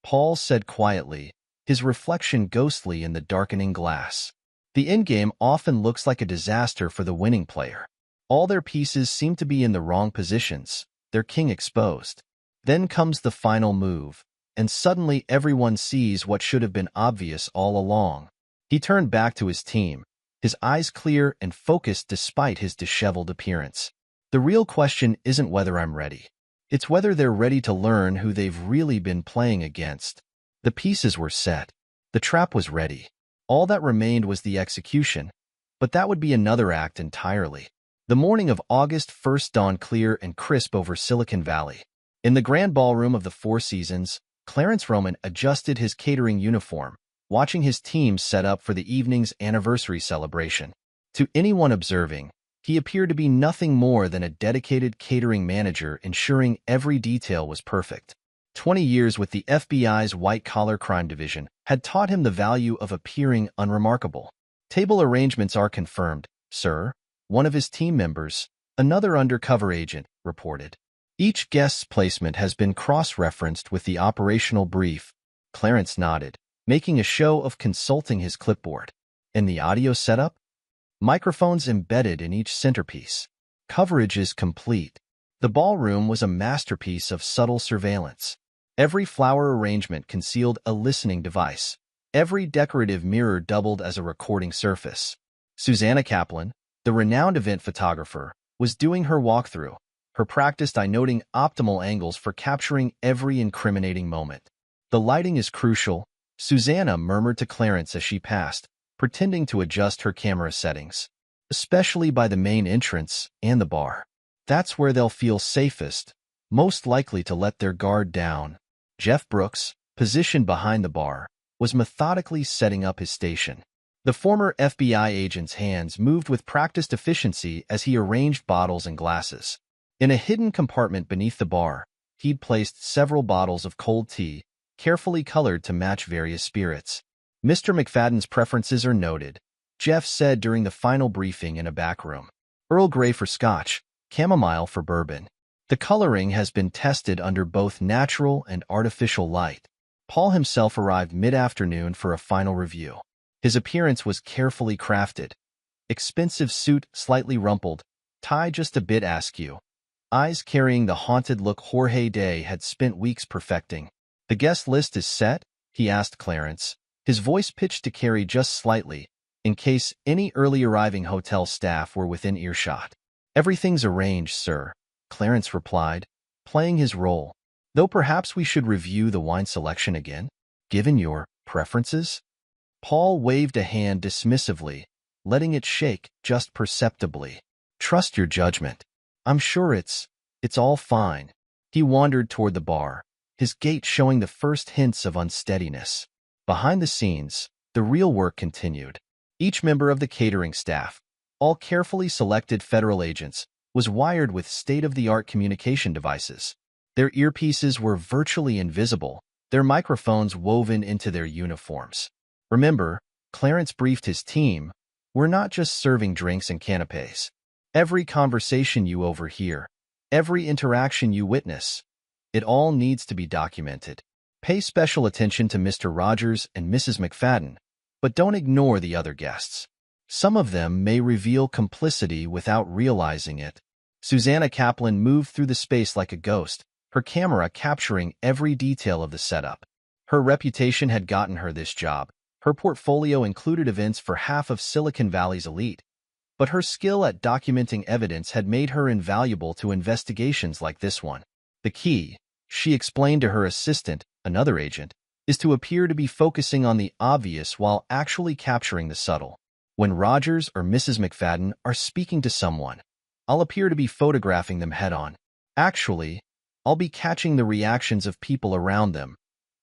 Paul said quietly, his reflection ghostly in the darkening glass. "The endgame often looks like a disaster for the winning player. All their pieces seem to be in the wrong positions, their king exposed. Then comes the final move, and suddenly everyone sees what should have been obvious all along." He turned back to his team, his eyes clear and focused despite his disheveled appearance. "The real question isn't whether I'm ready. It's whether they're ready to learn who they've really been playing against." The pieces were set. The trap was ready. All that remained was the execution, but that would be another act entirely. The morning of August 1st dawned clear and crisp over Silicon Valley. In the grand ballroom of the Four Seasons, Clarence Roman adjusted his catering uniform, watching his team set up for the evening's anniversary celebration. To anyone observing, he appeared to be nothing more than a dedicated catering manager ensuring every detail was perfect. 20 years with the FBI's white-collar crime division had taught him the value of appearing unremarkable. "Table arrangements are confirmed, sir," one of his team members, Another undercover agent reported. Each guest's placement has been cross-referenced with the operational brief. Clarence nodded, making a show of consulting his clipboard. In the audio setup, microphones embedded in each centerpiece. Coverage is complete. The ballroom was a masterpiece of subtle surveillance. Every flower arrangement concealed a listening device. Every decorative mirror doubled as a recording surface. Susanna Kaplan, the renowned event photographer, was doing her walkthrough, her practiced eye noting optimal angles for capturing every incriminating moment. The lighting is crucial, Susanna murmured to Clarence as she passed, pretending to adjust her camera settings, especially by the main entrance and the bar. That's where they'll feel safest, most likely to let their guard down. Jeff Brooks, positioned behind the bar, was methodically setting up his station. The former FBI agent's hands moved with practiced efficiency as he arranged bottles and glasses. In a hidden compartment beneath the bar, he'd placed several bottles of cold tea, carefully colored to match various spirits. Mr. McFadden's preferences are noted, Jeff said during the final briefing in a back room. Earl Grey for Scotch, chamomile for bourbon. The coloring has been tested under both natural and artificial light. Paul himself arrived mid-afternoon for a final review. His appearance was carefully crafted. Expensive suit slightly rumpled, tie just a bit askew. Eyes carrying the haunted look Jorge Day had spent weeks perfecting. "The guest list is set?" he asked Clarence, his voice pitched to carry just slightly, in case any early arriving hotel staff were within earshot. "Everything's arranged, sir," Clarence replied, playing his role. "Though perhaps we should review the wine selection again, given your preferences?" Paul waved a hand dismissively, letting it shake just perceptibly. "Trust your judgment. I'm sure it's all fine." He wandered toward the bar, his gait showing the first hints of unsteadiness. Behind the scenes, the real work continued. Each member of the catering staff, all carefully selected federal agents, was wired with state-of-the-art communication devices. Their earpieces were virtually invisible, their microphones woven into their uniforms. Remember, Clarence briefed his team, "We're not just serving drinks and canapés. Every conversation you overhear, every interaction you witness, it all needs to be documented. Pay special attention to Mr. Rogers and Mrs. McFadden, but don't ignore the other guests. Some of them may reveal complicity without realizing it." Susanna Kaplan moved through the space like a ghost, her camera capturing every detail of the setup. Her reputation had gotten her this job. Her portfolio included events for half of Silicon Valley's elite, but her skill at documenting evidence had made her invaluable to investigations like this one. "The key," she explained to her assistant, another agent, "is to appear to be focusing on the obvious while actually capturing the subtle. When Rogers or Mrs. McFadden are speaking to someone, I'll appear to be photographing them head-on. Actually, I'll be catching the reactions of people around them,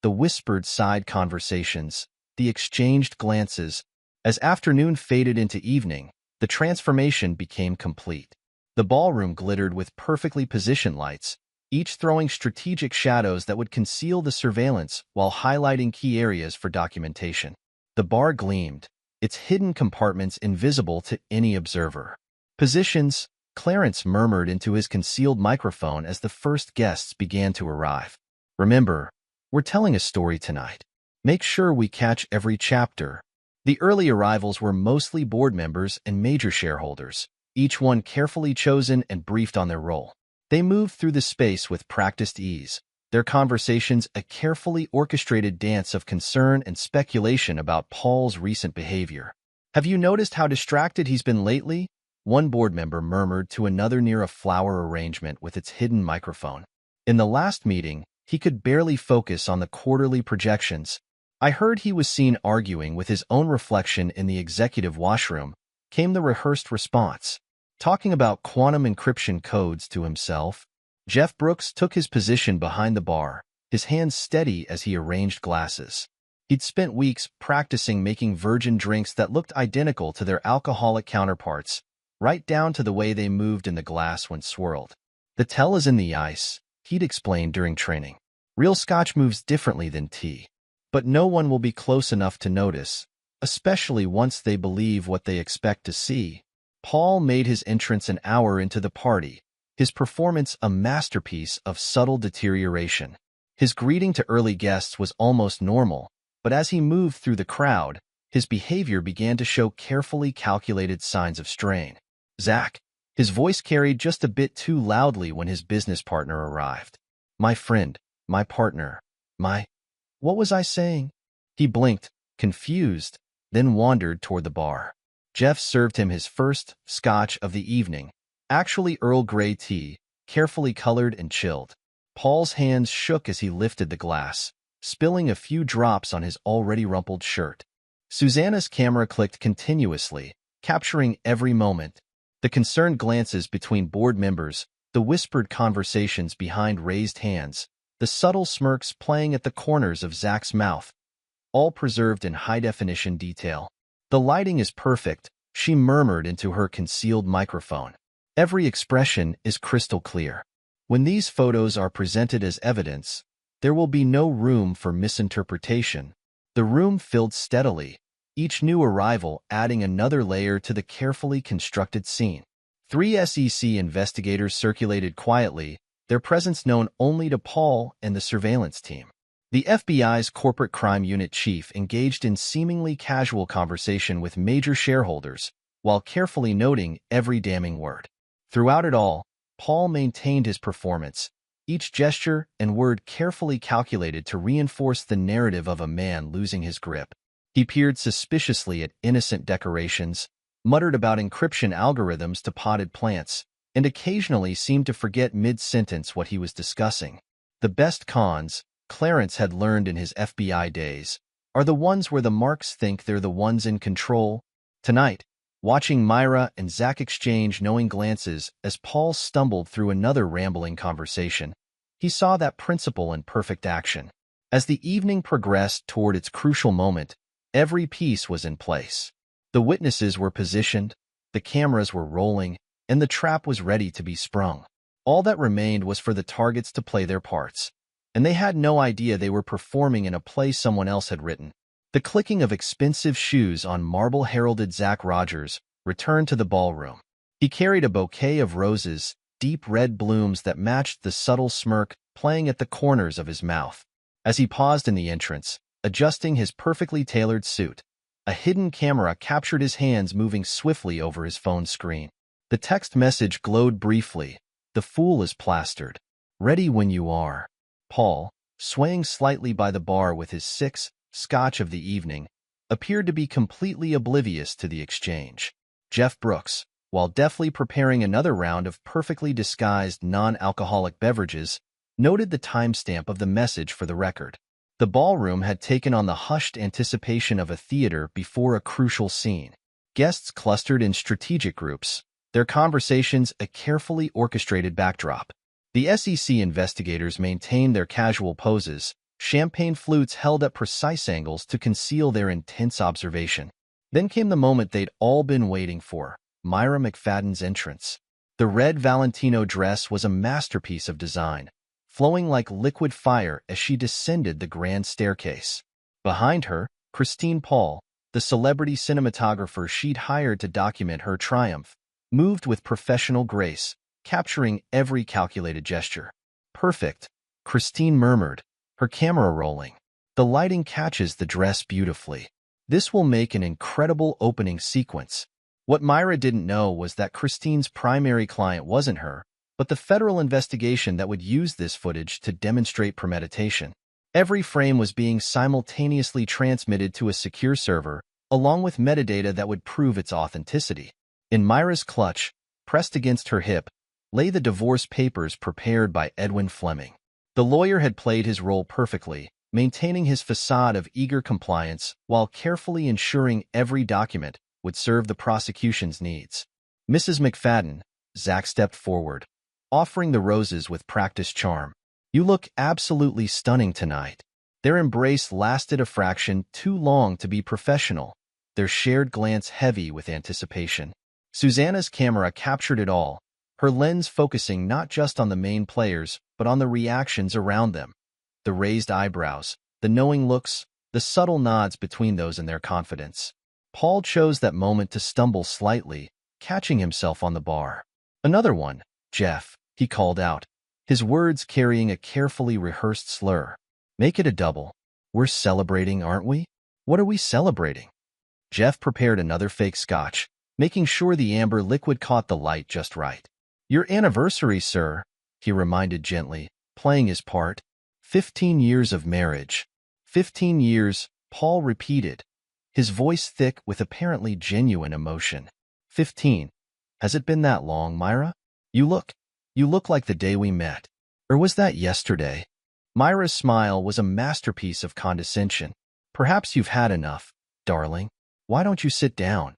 the whispered side conversations, the exchanged glances." As afternoon faded into evening, the transformation became complete. The ballroom glittered with perfectly positioned lights, each throwing strategic shadows that would conceal the surveillance while highlighting key areas for documentation. The bar gleamed, its hidden compartments invisible to any observer. "Positions," Clarence murmured into his concealed microphone as the first guests began to arrive. "Remember, we're telling a story tonight. Make sure we catch every chapter." The early arrivals were mostly board members and major shareholders, each one carefully chosen and briefed on their role. They moved through the space with practiced ease, their conversations a carefully orchestrated dance of concern and speculation about Paul's recent behavior. "Have you noticed how distracted he's been lately?" one board member murmured to another near a flower arrangement with its hidden microphone. "In the last meeting, he could barely focus on the quarterly projections. I heard he was seen arguing with his own reflection in the executive washroom," came the rehearsed response. Talking about quantum encryption codes to himself, Jeff Brooks took his position behind the bar, his hands steady as he arranged glasses. He'd spent weeks practicing making virgin drinks that looked identical to their alcoholic counterparts, right down to the way they moved in the glass when swirled. "The tell is in the ice," he'd explained during training. "Real scotch moves differently than tea. But no one will be close enough to notice, especially once they believe what they expect to see." Paul made his entrance an hour into the party, his performance a masterpiece of subtle deterioration. His greeting to early guests was almost normal, but as he moved through the crowd, his behavior began to show carefully calculated signs of strain. "Zach," his voice carried just a bit too loudly when his business partner arrived. "My friend, my partner, what was I saying?" He blinked, confused, then wandered toward the bar. Jeff served him his first scotch of the evening, actually Earl Grey tea, carefully colored and chilled. Paul's hands shook as he lifted the glass, spilling a few drops on his already rumpled shirt. Susanna's camera clicked continuously, capturing every moment. The concerned glances between board members, the whispered conversations behind raised hands, the subtle smirks playing at the corners of Zach's mouth, all preserved in high-definition detail. "The lighting is perfect," she murmured into her concealed microphone. "Every expression is crystal clear. When these photos are presented as evidence, there will be no room for misinterpretation." The room filled steadily, each new arrival adding another layer to the carefully constructed scene. 3 SEC investigators circulated quietly, their presence known only to Paul and the surveillance team. The FBI's corporate crime unit chief engaged in seemingly casual conversation with major shareholders, while carefully noting every damning word. Throughout it all, Paul maintained his performance, each gesture and word carefully calculated to reinforce the narrative of a man losing his grip. He peered suspiciously at innocent decorations, muttered about encryption algorithms to potted plants, and occasionally seemed to forget mid-sentence what he was discussing. The best cons, Clarence had learned in his FBI days, are the ones where the marks think they're the ones in control. Tonight, watching Myra and Zach exchange knowing glances as Paul stumbled through another rambling conversation, he saw that principle in perfect action. As the evening progressed toward its crucial moment, every piece was in place. The witnesses were positioned, the cameras were rolling, and the trap was ready to be sprung. All that remained was for the targets to play their parts, and they had no idea they were performing in a play someone else had written. The clicking of expensive shoes on marble heralded Zach Rogers returned to the ballroom. He carried a bouquet of roses, deep red blooms that matched the subtle smirk playing at the corners of his mouth. As he paused in the entrance, adjusting his perfectly tailored suit, a hidden camera captured his hands moving swiftly over his phone screen. The text message glowed briefly. "The fool is plastered. Ready when you are." Paul, swaying slightly by the bar with his 6th scotch of the evening, appeared to be completely oblivious to the exchange. Jeff Brooks, while deftly preparing another round of perfectly disguised non-alcoholic beverages, noted the timestamp of the message for the record. The ballroom had taken on the hushed anticipation of a theater before a crucial scene. Guests clustered in strategic groups, their conversations a carefully orchestrated backdrop. The SEC investigators maintained their casual poses, champagne flutes held at precise angles to conceal their intense observation. Then came the moment they'd all been waiting for, Myra McFadden's entrance. The red Valentino dress was a masterpiece of design, flowing like liquid fire as she descended the grand staircase. Behind her, Christine Paul, the celebrity cinematographer she'd hired to document her triumph, moved with professional grace, capturing every calculated gesture. "Perfect," Christine murmured, her camera rolling. "The lighting catches the dress beautifully. This will make an incredible opening sequence." What Myra didn't know was that Christine's primary client wasn't her, but the federal investigation that would use this footage to demonstrate premeditation. Every frame was being simultaneously transmitted to a secure server, along with metadata that would prove its authenticity. In Myra's clutch, pressed against her hip, lay the divorce papers prepared by Edwin Fleming. The lawyer had played his role perfectly, maintaining his facade of eager compliance while carefully ensuring every document would serve the prosecution's needs. "Mrs. McFadden," Zach stepped forward, offering the roses with practiced charm. "You look absolutely stunning tonight." Their embrace lasted a fraction too long to be professional, their shared glance heavy with anticipation. Susanna's camera captured it all, her lens focusing not just on the main players, but on the reactions around them. The raised eyebrows, the knowing looks, the subtle nods between those in their confidence. Paul chose that moment to stumble slightly, catching himself on the bar. "Another one, Jeff," he called out, his words carrying a carefully rehearsed slur. "Make it a double. We're celebrating, aren't we?" "What are we celebrating?" Jeff prepared another fake scotch, making sure the amber liquid caught the light just right. "Your anniversary, sir," he reminded gently, playing his part. 15 years of marriage. 15 years, Paul repeated, his voice thick with apparently genuine emotion. 15. Has it been that long, Myra? You look like the day we met. Or was that yesterday? Myra's smile was a masterpiece of condescension. "Perhaps you've had enough, darling. Why don't you sit down?"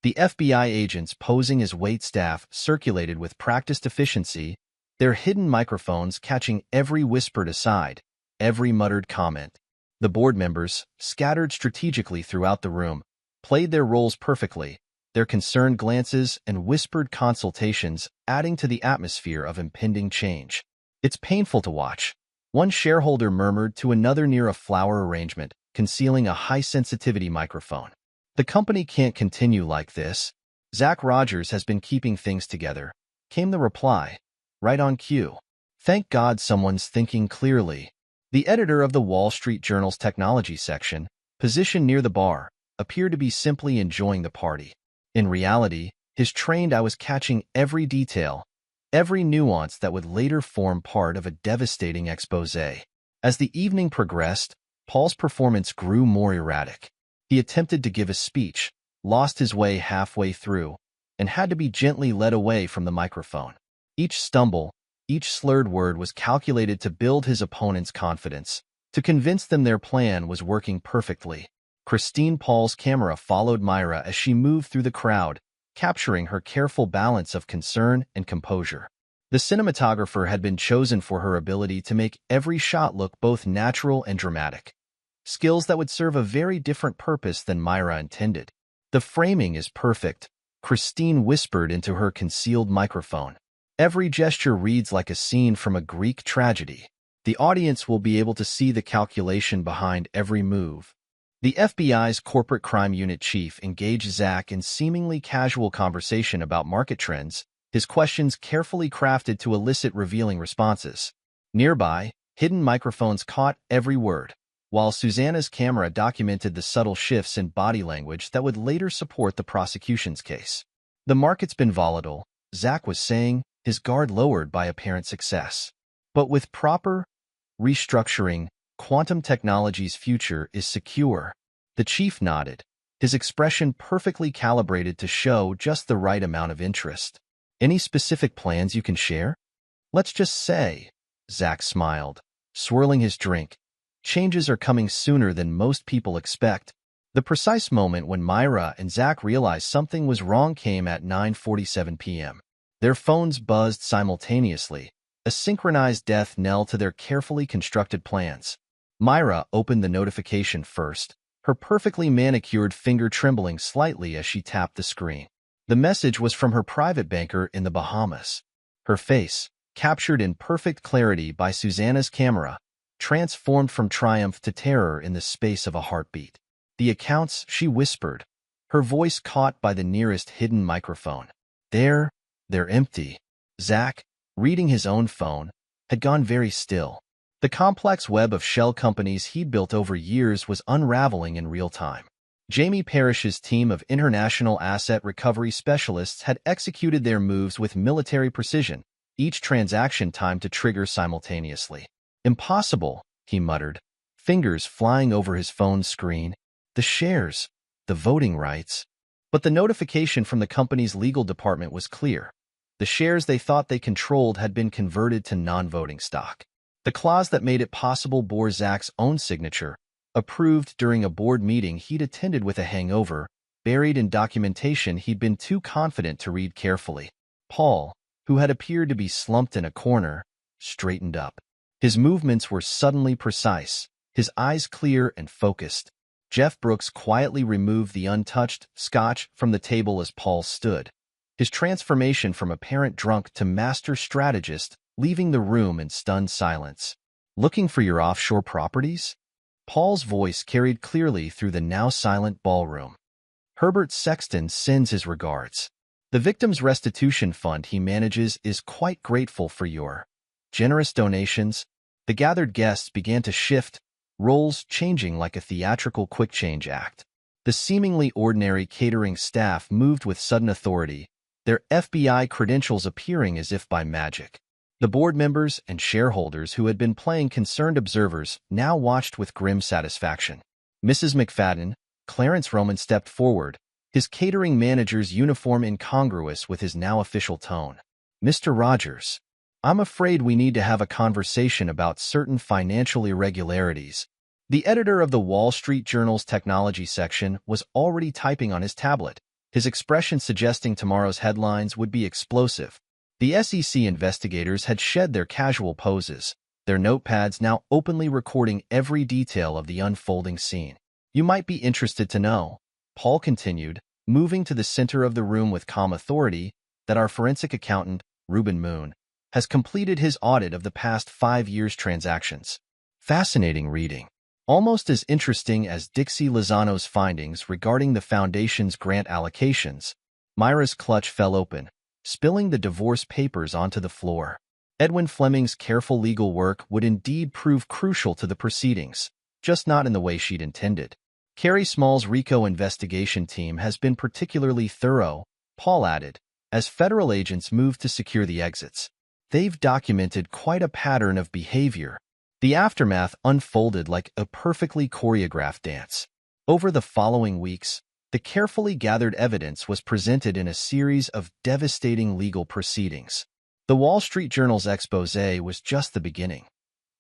The FBI agents posing as waitstaff circulated with practiced efficiency, their hidden microphones catching every whispered aside, every muttered comment. The board members, scattered strategically throughout the room, played their roles perfectly, their concerned glances and whispered consultations adding to the atmosphere of impending change. "It's painful to watch," one shareholder murmured to another near a flower arrangement, concealing a high-sensitivity microphone. "The company can't continue like this. Zach Rogers has been keeping things together," came the reply, right on cue. "Thank God someone's thinking clearly." The editor of the Wall Street Journal's technology section, positioned near the bar, appeared to be simply enjoying the party. In reality, his trained eye was catching every detail, every nuance that would later form part of a devastating exposé. As the evening progressed, Paul's performance grew more erratic. He attempted to give a speech, lost his way halfway through, and had to be gently led away from the microphone. Each stumble, each slurred word was calculated to build his opponent's confidence, to convince them their plan was working perfectly. Christine Paul's camera followed Myra as she moved through the crowd, capturing her careful balance of concern and composure. The cinematographer had been chosen for her ability to make every shot look both natural and dramatic, skills that would serve a very different purpose than Myra intended. "The framing is perfect," Christine whispered into her concealed microphone. "Every gesture reads like a scene from a Greek tragedy. The audience will be able to see the calculation behind every move." The FBI's corporate crime unit chief engaged Zach in seemingly casual conversation about market trends, his questions carefully crafted to elicit revealing responses. Nearby, hidden microphones caught every word, while Susanna's camera documented the subtle shifts in body language that would later support the prosecution's case. "The market's been volatile," Zach was saying, his guard lowered by apparent success. "But with proper restructuring, quantum technology's future is secure." The chief nodded, his expression perfectly calibrated to show just the right amount of interest. "Any specific plans you can share?" "Let's just say," Zach smiled, swirling his drink, "changes are coming sooner than most people expect." The precise moment when Myra and Zach realized something was wrong came at 9:47 p.m. Their phones buzzed simultaneously, a synchronized death knell to their carefully constructed plans. Myra opened the notification first, her perfectly manicured finger trembling slightly as she tapped the screen. The message was from her private banker in the Bahamas. Her face, captured in perfect clarity by Susanna's camera, transformed from triumph to terror in the space of a heartbeat. "The accounts," she whispered, her voice caught by the nearest hidden microphone. They're empty." Zach, reading his own phone, had gone very still. The complex web of shell companies he'd built over years was unraveling in real time. Jamie Parrish's team of international asset recovery specialists had executed their moves with military precision, each transaction timed to trigger simultaneously. "Impossible," he muttered, fingers flying over his phone's screen. "The shares, the voting rights." But the notification from the company's legal department was clear. The shares they thought they controlled had been converted to non-voting stock. The clause that made it possible bore Zach's own signature, approved during a board meeting he'd attended with a hangover, buried in documentation he'd been too confident to read carefully. Paul, who had appeared to be slumped in a corner, straightened up. His movements were suddenly precise, his eyes clear and focused. Jeff Brooks quietly removed the untouched scotch from the table as Paul stood, his transformation from apparent drunk to master strategist leaving the room in stunned silence. "Looking for your offshore properties?" Paul's voice carried clearly through the now silent ballroom. "Herbert Sexton sends his regards." The victim's restitution fund he manages is quite grateful for your generous donations. The gathered guests began to shift, roles changing like a theatrical quick-change act. The seemingly ordinary catering staff moved with sudden authority, their FBI credentials appearing as if by magic. The board members and shareholders who had been playing concerned observers now watched with grim satisfaction. Mrs. McFadden, Clarence Roman stepped forward, his catering manager's uniform incongruous with his now official tone. "Mr. Rogers, I'm afraid we need to have a conversation about certain financial irregularities." The editor of the Wall Street Journal's technology section was already typing on his tablet, his expression suggesting tomorrow's headlines would be explosive. The SEC investigators had shed their casual poses, their notepads now openly recording every detail of the unfolding scene. "You might be interested to know," Paul continued, moving to the center of the room with calm authority, "that our forensic accountant, Reuben Moon, has completed his audit of the past 5 years' transactions." Fascinating reading. Almost as interesting as Dixie Lozano's findings regarding the foundation's grant allocations, Myra's clutch fell open, spilling the divorce papers onto the floor. Edwin Fleming's careful legal work would indeed prove crucial to the proceedings, just not in the way she'd intended. Carrie Small's RICO investigation team has been particularly thorough, Paul added, as federal agents move to secure the exits. They've documented quite a pattern of behavior. The aftermath unfolded like a perfectly choreographed dance. Over the following weeks, the carefully gathered evidence was presented in a series of devastating legal proceedings. The Wall Street Journal's exposé was just the beginning.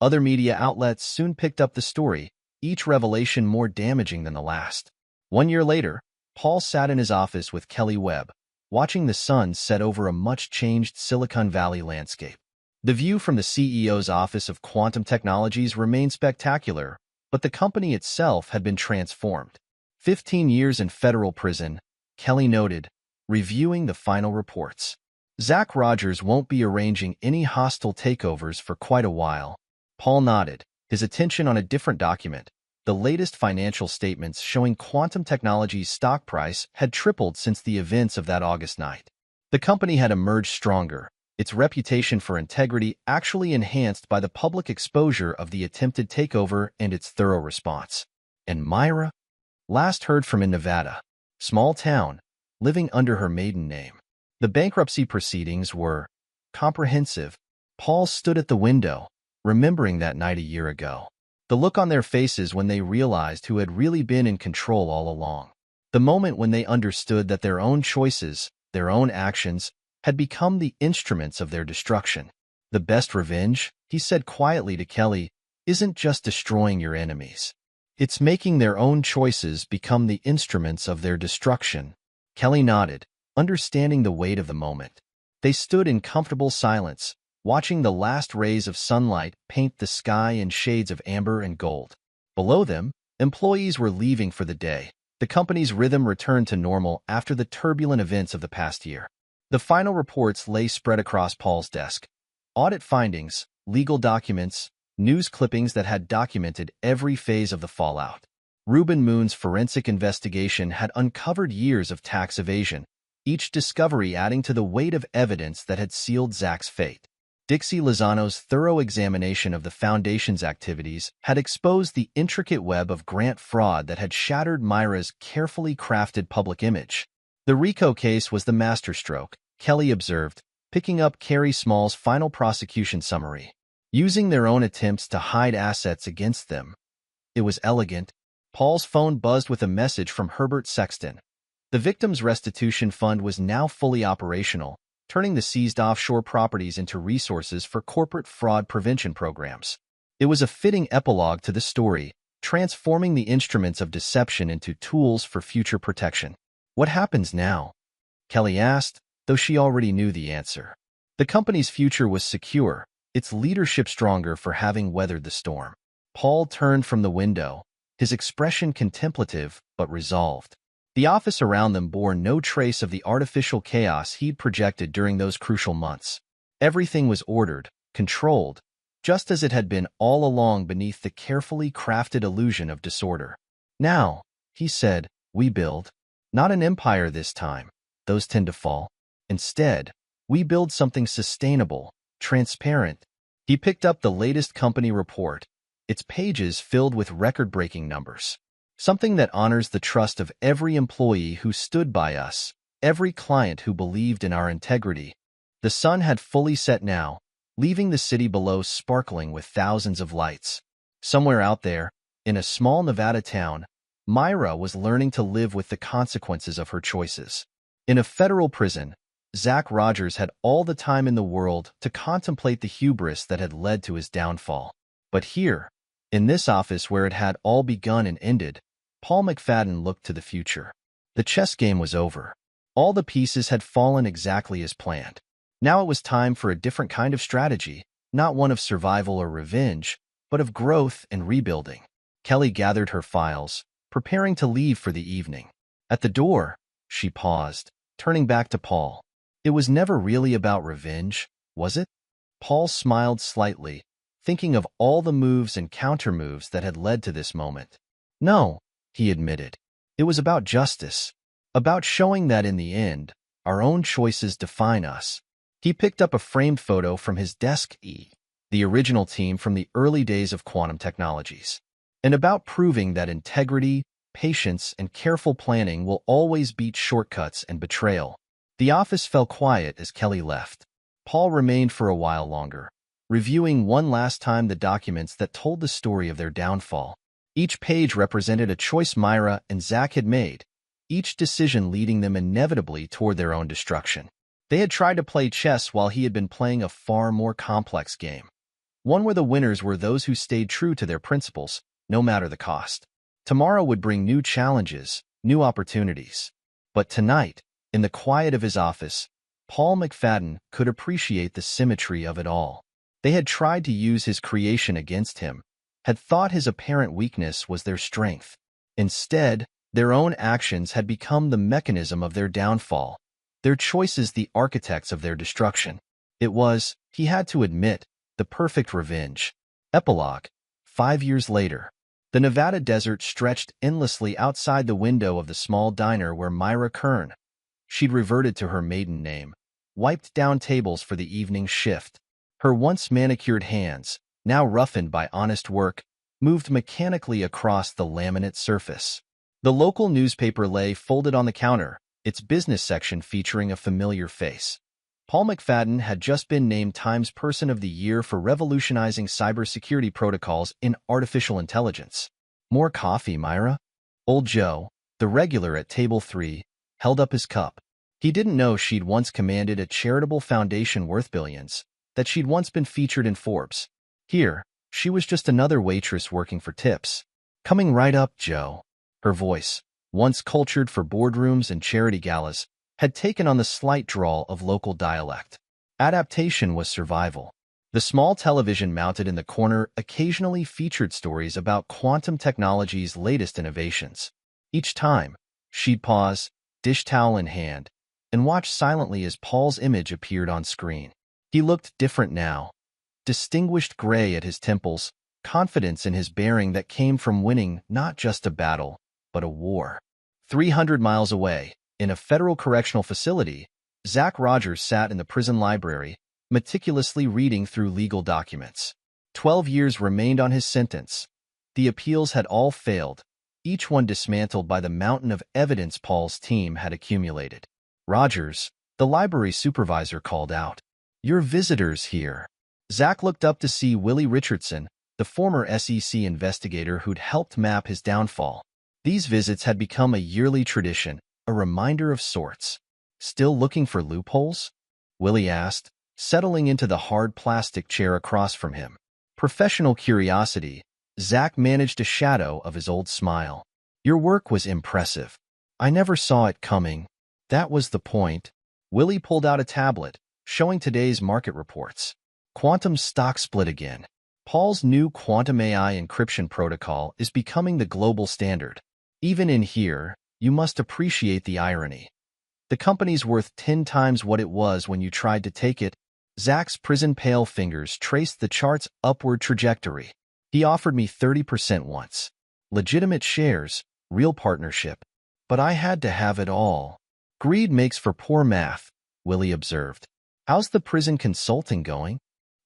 Other media outlets soon picked up the story, each revelation more damaging than the last. 1 year later, Paul sat in his office with Kelly Webb, watching the sun set over a much-changed Silicon Valley landscape. The view from the CEO's office of quantum technologies remained spectacular, but the company itself had been transformed. 15 years in federal prison, Kelly noted, reviewing the final reports. Zach Rogers won't be arranging any hostile takeovers for quite a while. Paul nodded, his attention on a different document. The latest financial statements showing quantum technology's stock price had tripled since the events of that August night. The company had emerged stronger, its reputation for integrity actually enhanced by the public exposure of the attempted takeover and its thorough response. And Myra? Last heard from in Nevada. Small town, living under her maiden name. The bankruptcy proceedings were comprehensive. Paul stood at the window, remembering that night a year ago. The look on their faces when they realized who had really been in control all along. The moment when they understood that their own choices, their own actions, had become the instruments of their destruction. The best revenge, he said quietly to Kelly, isn't just destroying your enemies. It's making their own choices become the instruments of their destruction. Kelly nodded, understanding the weight of the moment. They stood in comfortable silence, watching the last rays of sunlight paint the sky in shades of amber and gold. Below them, employees were leaving for the day. The company's rhythm returned to normal after the turbulent events of the past year. The final reports lay spread across Paul's desk. Audit findings, legal documents, news clippings that had documented every phase of the fallout. Reuben Moon's forensic investigation had uncovered years of tax evasion, each discovery adding to the weight of evidence that had sealed Zach's fate. Dixie Lozano's thorough examination of the Foundation's activities had exposed the intricate web of grant fraud that had shattered Myra's carefully crafted public image. The RICO case was the masterstroke, Kelly observed, picking up Carrie Small's final prosecution summary. Using their own attempts to hide assets against them. It was elegant. Paul's phone buzzed with a message from Herbert Sexton. The victim's restitution fund was now fully operational, turning the seized offshore properties into resources for corporate fraud prevention programs. It was a fitting epilogue to the story, transforming the instruments of deception into tools for future protection. What happens now? Kelly asked, though she already knew the answer. The company's future was secure, its leadership stronger for having weathered the storm. Paul turned from the window, his expression contemplative but resolved. The office around them bore no trace of the artificial chaos he'd projected during those crucial months. Everything was ordered, controlled, just as it had been all along beneath the carefully crafted illusion of disorder. Now, he said, we build. Not an empire this time. Those tend to fall. Instead, we build something sustainable, transparent. He picked up the latest company report, its pages filled with record-breaking numbers. Something that honors the trust of every employee who stood by us, every client who believed in our integrity. The sun had fully set now, leaving the city below sparkling with thousands of lights. Somewhere out there, in a small Nevada town, Myra was learning to live with the consequences of her choices. In a federal prison, Zach Rogers had all the time in the world to contemplate the hubris that had led to his downfall. But here, in this office where it had all begun and ended, Paul McFadden looked to the future. The chess game was over. All the pieces had fallen exactly as planned. Now it was time for a different kind of strategy, not one of survival or revenge, but of growth and rebuilding. Kelly gathered her files, preparing to leave for the evening. At the door, she paused, turning back to Paul. It was never really about revenge, was it? Paul smiled slightly, thinking of all the moves and countermoves that had led to this moment. No, he admitted. It was about justice, about showing that in the end, our own choices define us. He picked up a framed photo from his desk, the original team from the early days of quantum technologies, and about proving that integrity, patience, and careful planning will always beat shortcuts and betrayal. The office fell quiet as Kelly left. Paul remained for a while longer, reviewing one last time the documents that told the story of their downfall. Each page represented a choice Myra and Zach had made, each decision leading them inevitably toward their own destruction. They had tried to play chess while he had been playing a far more complex game, one where the winners were those who stayed true to their principles, no matter the cost. Tomorrow would bring new challenges, new opportunities. But tonight, in the quiet of his office, Paul McFadden could appreciate the symmetry of it all. They had tried to use his creation against him, had thought his apparent weakness was their strength. Instead, their own actions had become the mechanism of their downfall, their choices the architects of their destruction. It was, he had to admit, the perfect revenge. Epilogue. 5 years later. The Nevada desert stretched endlessly outside the window of the small diner where Myra Kern, she'd reverted to her maiden name, wiped down tables for the evening shift. Her once manicured hands, now roughened by honest work, moved mechanically across the laminate surface. The local newspaper lay folded on the counter, its business section featuring a familiar face. Paul McFadden had just been named Times Person of the Year for revolutionizing cybersecurity protocols in artificial intelligence. More coffee, Myra? Old Joe, the regular at table 3, held up his cup. He didn't know she'd once commanded a charitable foundation worth billions, that she'd once been featured in Forbes. Here, she was just another waitress working for tips. Coming right up, Joe. Her voice, once cultured for boardrooms and charity galas, had taken on the slight drawl of local dialect. Adaptation was survival. The small television mounted in the corner occasionally featured stories about quantum technology's latest innovations. Each time, she'd pause, dish towel in hand, and watch silently as Paul's image appeared on screen. He looked different now. Distinguished gray at his temples, confidence in his bearing that came from winning not just a battle, but a war. 300 miles away, in a federal correctional facility, Zach Rogers sat in the prison library, meticulously reading through legal documents. 12 years remained on his sentence. The appeals had all failed, each one dismantled by the mountain of evidence Paul's team had accumulated. Rogers, the library supervisor, called out, "Your visitors here." Zach looked up to see Willie Richardson, the former SEC investigator who'd helped map his downfall. These visits had become a yearly tradition, a reminder of sorts. "Still looking for loopholes?" Willie asked, settling into the hard plastic chair across from him. Professional curiosity, Zach managed a shadow of his old smile. "Your work was impressive. I never saw it coming. That was the point." Willie pulled out a tablet, showing today's market reports. Quantum stock split again. Paul's new quantum AI encryption protocol is becoming the global standard. Even in here, you must appreciate the irony. The company's worth 10 times what it was when you tried to take it. Zach's prison-pale fingers traced the chart's upward trajectory. He offered me 30% once. Legitimate shares, real partnership. But I had to have it all. Greed makes for poor math. Willie observed. How's the prison consulting going?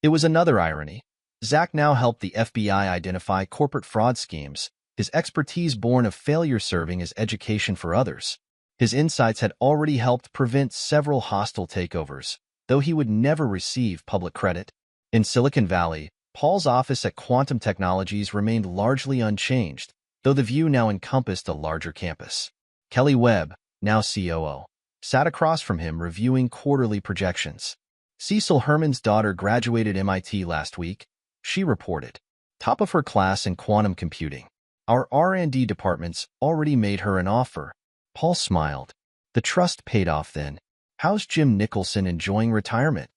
It was another irony. Zach now helped the FBI identify corporate fraud schemes, his expertise born of failure serving as education for others. His insights had already helped prevent several hostile takeovers, though he would never receive public credit. In Silicon Valley, Paul's office at Quantum Technologies remained largely unchanged, though the view now encompassed a larger campus. Kelly Webb, now COO, sat across from him reviewing quarterly projections. Cecil Herman's daughter graduated MIT last week, she reported. Top of her class in quantum computing. Our R&D departments already made her an offer. Paul smiled. The trust paid off then. How's Jim Nicholson enjoying retirement?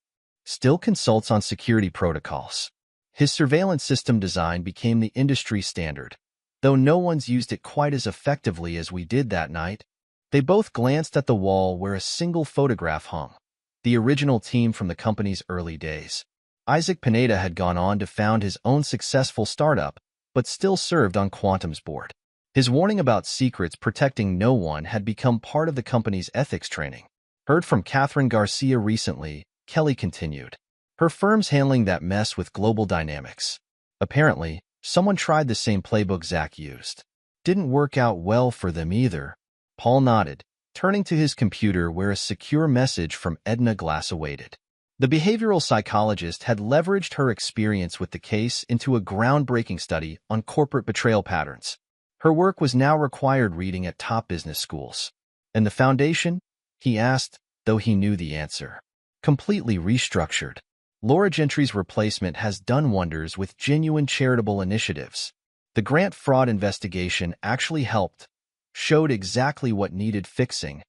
Still consults on security protocols. His surveillance system design became the industry standard, though no one's used it quite as effectively as we did that night. They both glanced at the wall where a single photograph hung, the original team from the company's early days. Isaac Pineda had gone on to found his own successful startup, but still served on Quantum's board. His warning about secrets protecting no one had become part of the company's ethics training. Heard from Catherine Garcia recently, Kelly continued. Her firm's handling that mess with global dynamics. Apparently, someone tried the same playbook Zach used. Didn't work out well for them either. Paul nodded, turning to his computer where a secure message from Edna Glass awaited. The behavioral psychologist had leveraged her experience with the case into a groundbreaking study on corporate betrayal patterns. Her work was now required reading at top business schools. And the foundation? He asked, though he knew the answer. Completely restructured. Laura Gentry's replacement has done wonders with genuine charitable initiatives. The grant fraud investigation actually helped, showed exactly what needed fixing.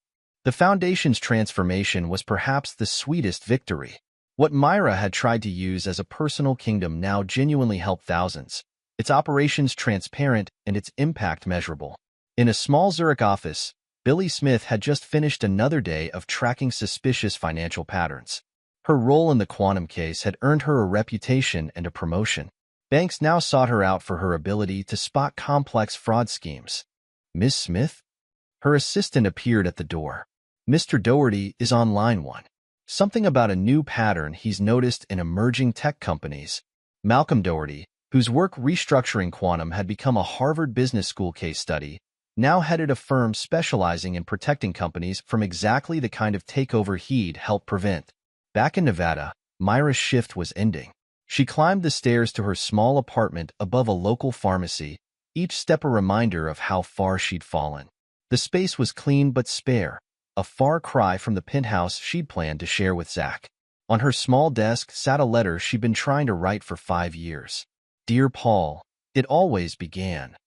The foundation's transformation was perhaps the sweetest victory. What Myra had tried to use as a personal kingdom now genuinely helped thousands, its operations transparent and its impact measurable. In a small Zurich office, Billy Smith had just finished another day of tracking suspicious financial patterns. Her role in the quantum case had earned her a reputation and a promotion. Banks now sought her out for her ability to spot complex fraud schemes. Miss Smith? Her assistant appeared at the door. Mr. Doherty is on line 1. Something about a new pattern he's noticed in emerging tech companies. Malcolm Doherty, whose work restructuring quantum had become a Harvard Business School case study, now headed a firm specializing in protecting companies from exactly the kind of takeover he'd helped prevent. Back in Nevada, Myra's shift was ending. She climbed the stairs to her small apartment above a local pharmacy, each step a reminder of how far she'd fallen. The space was clean but spare, a far cry from the penthouse she'd planned to share with Zach. On her small desk sat a letter she'd been trying to write for 5 years. Dear Paul, it always began.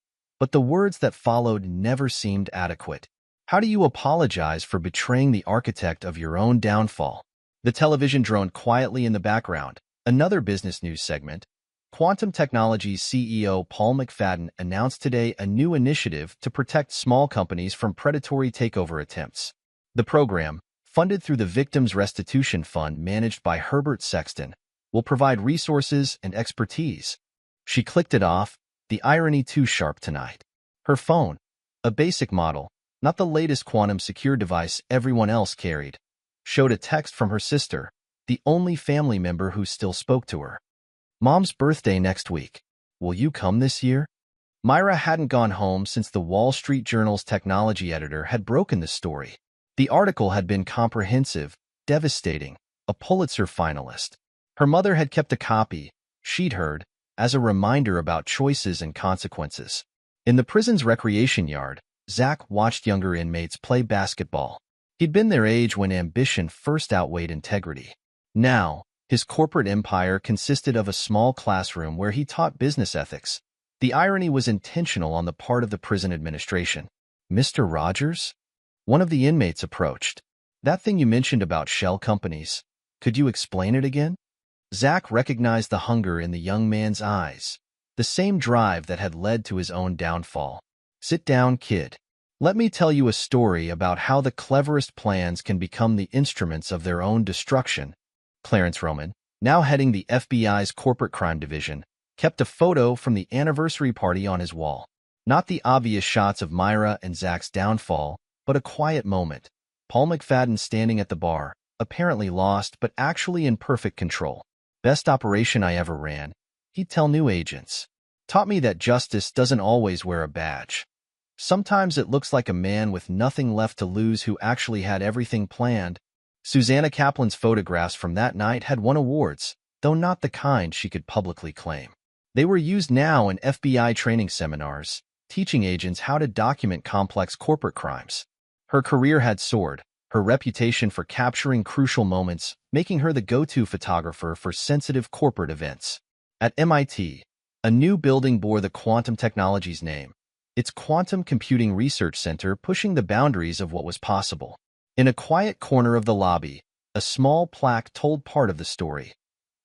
But the words that followed never seemed adequate. How do you apologize for betraying the architect of your own downfall? The television droned quietly in the background. Another business news segment. Quantum Technologies CEO Paul McFadden announced today a new initiative to protect small companies from predatory takeover attempts. The program, funded through the Victims Restitution Fund managed by Herbert Sexton, will provide resources and expertise. She clicked it off, the irony too sharp tonight. Her phone, a basic model, not the latest quantum secure device everyone else carried, showed a text from her sister, the only family member who still spoke to her. Mom's birthday next week. Will you come this year? Myra hadn't gone home since the Wall Street Journal's technology editor had broken the story. The article had been comprehensive, devastating, a Pulitzer finalist. Her mother had kept a copy, she'd heard, as a reminder about choices and consequences. In the prison's recreation yard, Zach watched younger inmates play basketball. He'd been their age when ambition first outweighed integrity. Now, his corporate empire consisted of a small classroom where he taught business ethics. The irony was intentional on the part of the prison administration. Mr. Rogers? One of the inmates approached. That thing you mentioned about shell companies, could you explain it again? Zach recognized the hunger in the young man's eyes, the same drive that had led to his own downfall. Sit down, kid. Let me tell you a story about how the cleverest plans can become the instruments of their own destruction. Clarence Roman, now heading the FBI's corporate crime division, kept a photo from the anniversary party on his wall. Not the obvious shots of Myra and Zach's downfall, but a quiet moment. Paul McFadden standing at the bar, apparently lost but actually in perfect control. Best operation I ever ran, he'd tell new agents. Taught me that justice doesn't always wear a badge. Sometimes it looks like a man with nothing left to lose who actually had everything planned. Susanna Kaplan's photographs from that night had won awards, though not the kind she could publicly claim. They were used now in FBI training seminars, teaching agents how to document complex corporate crimes. Her career had soared, her reputation for capturing crucial moments, making her the go-to photographer for sensitive corporate events. At MIT, a new building bore the quantum technology's name, its Quantum Computing Research Center pushing the boundaries of what was possible. In a quiet corner of the lobby, a small plaque told part of the story,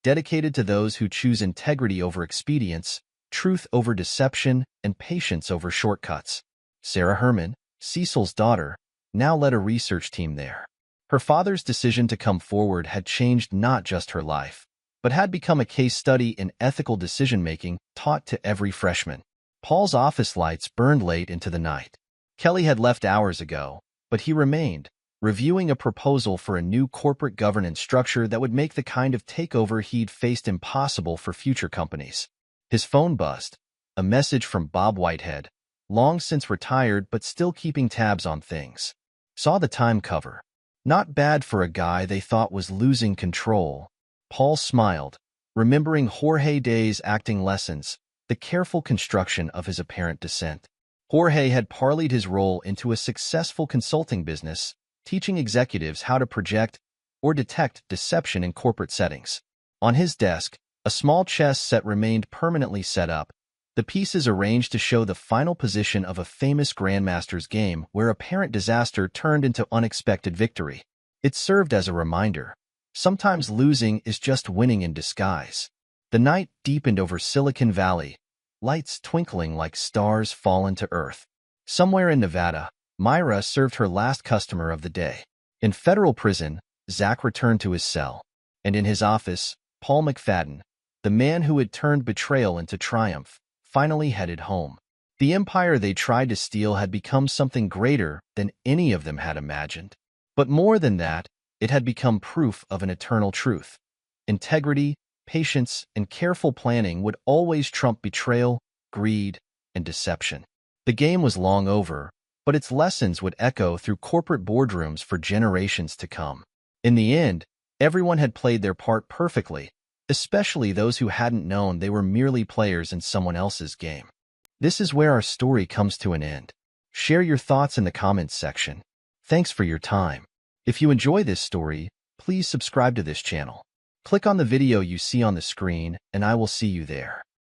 dedicated to those who choose integrity over expedience, truth over deception, and patience over shortcuts. Sarah Herman, Cecil's daughter, now led a research team there. Her father's decision to come forward had changed not just her life, but had become a case study in ethical decision-making taught to every freshman. Paul's office lights burned late into the night. Kelly had left hours ago, but he remained, reviewing a proposal for a new corporate governance structure that would make the kind of takeover he'd faced impossible for future companies. His phone buzzed, a message from Bob Whitehead, long since retired but still keeping tabs on things. Saw the time cover. Not bad for a guy they thought was losing control. Paul smiled, remembering Jorge Day's acting lessons, the careful construction of his apparent descent. Jorge had parlayed his role into a successful consulting business, teaching executives how to project or detect deception in corporate settings. On his desk, a small chess set remained permanently set up, the pieces arranged to show the final position of a famous grandmaster's game where apparent disaster turned into unexpected victory. It served as a reminder. Sometimes losing is just winning in disguise. The night deepened over Silicon Valley, lights twinkling like stars fallen to earth. Somewhere in Nevada, Myra served her last customer of the day. In federal prison, Zach returned to his cell. And in his office, Paul McFadden, the man who had turned betrayal into triumph, finally headed home. The empire they tried to steal had become something greater than any of them had imagined. But more than that, it had become proof of an eternal truth. Integrity, patience, and careful planning would always trump betrayal, greed, and deception. The game was long over, but its lessons would echo through corporate boardrooms for generations to come. In the end, everyone had played their part perfectly, especially those who hadn't known they were merely players in someone else's game. This is where our story comes to an end. Share your thoughts in the comments section. Thanks for your time. If you enjoy this story, please subscribe to this channel. Click on the video you see on the screen, and I will see you there.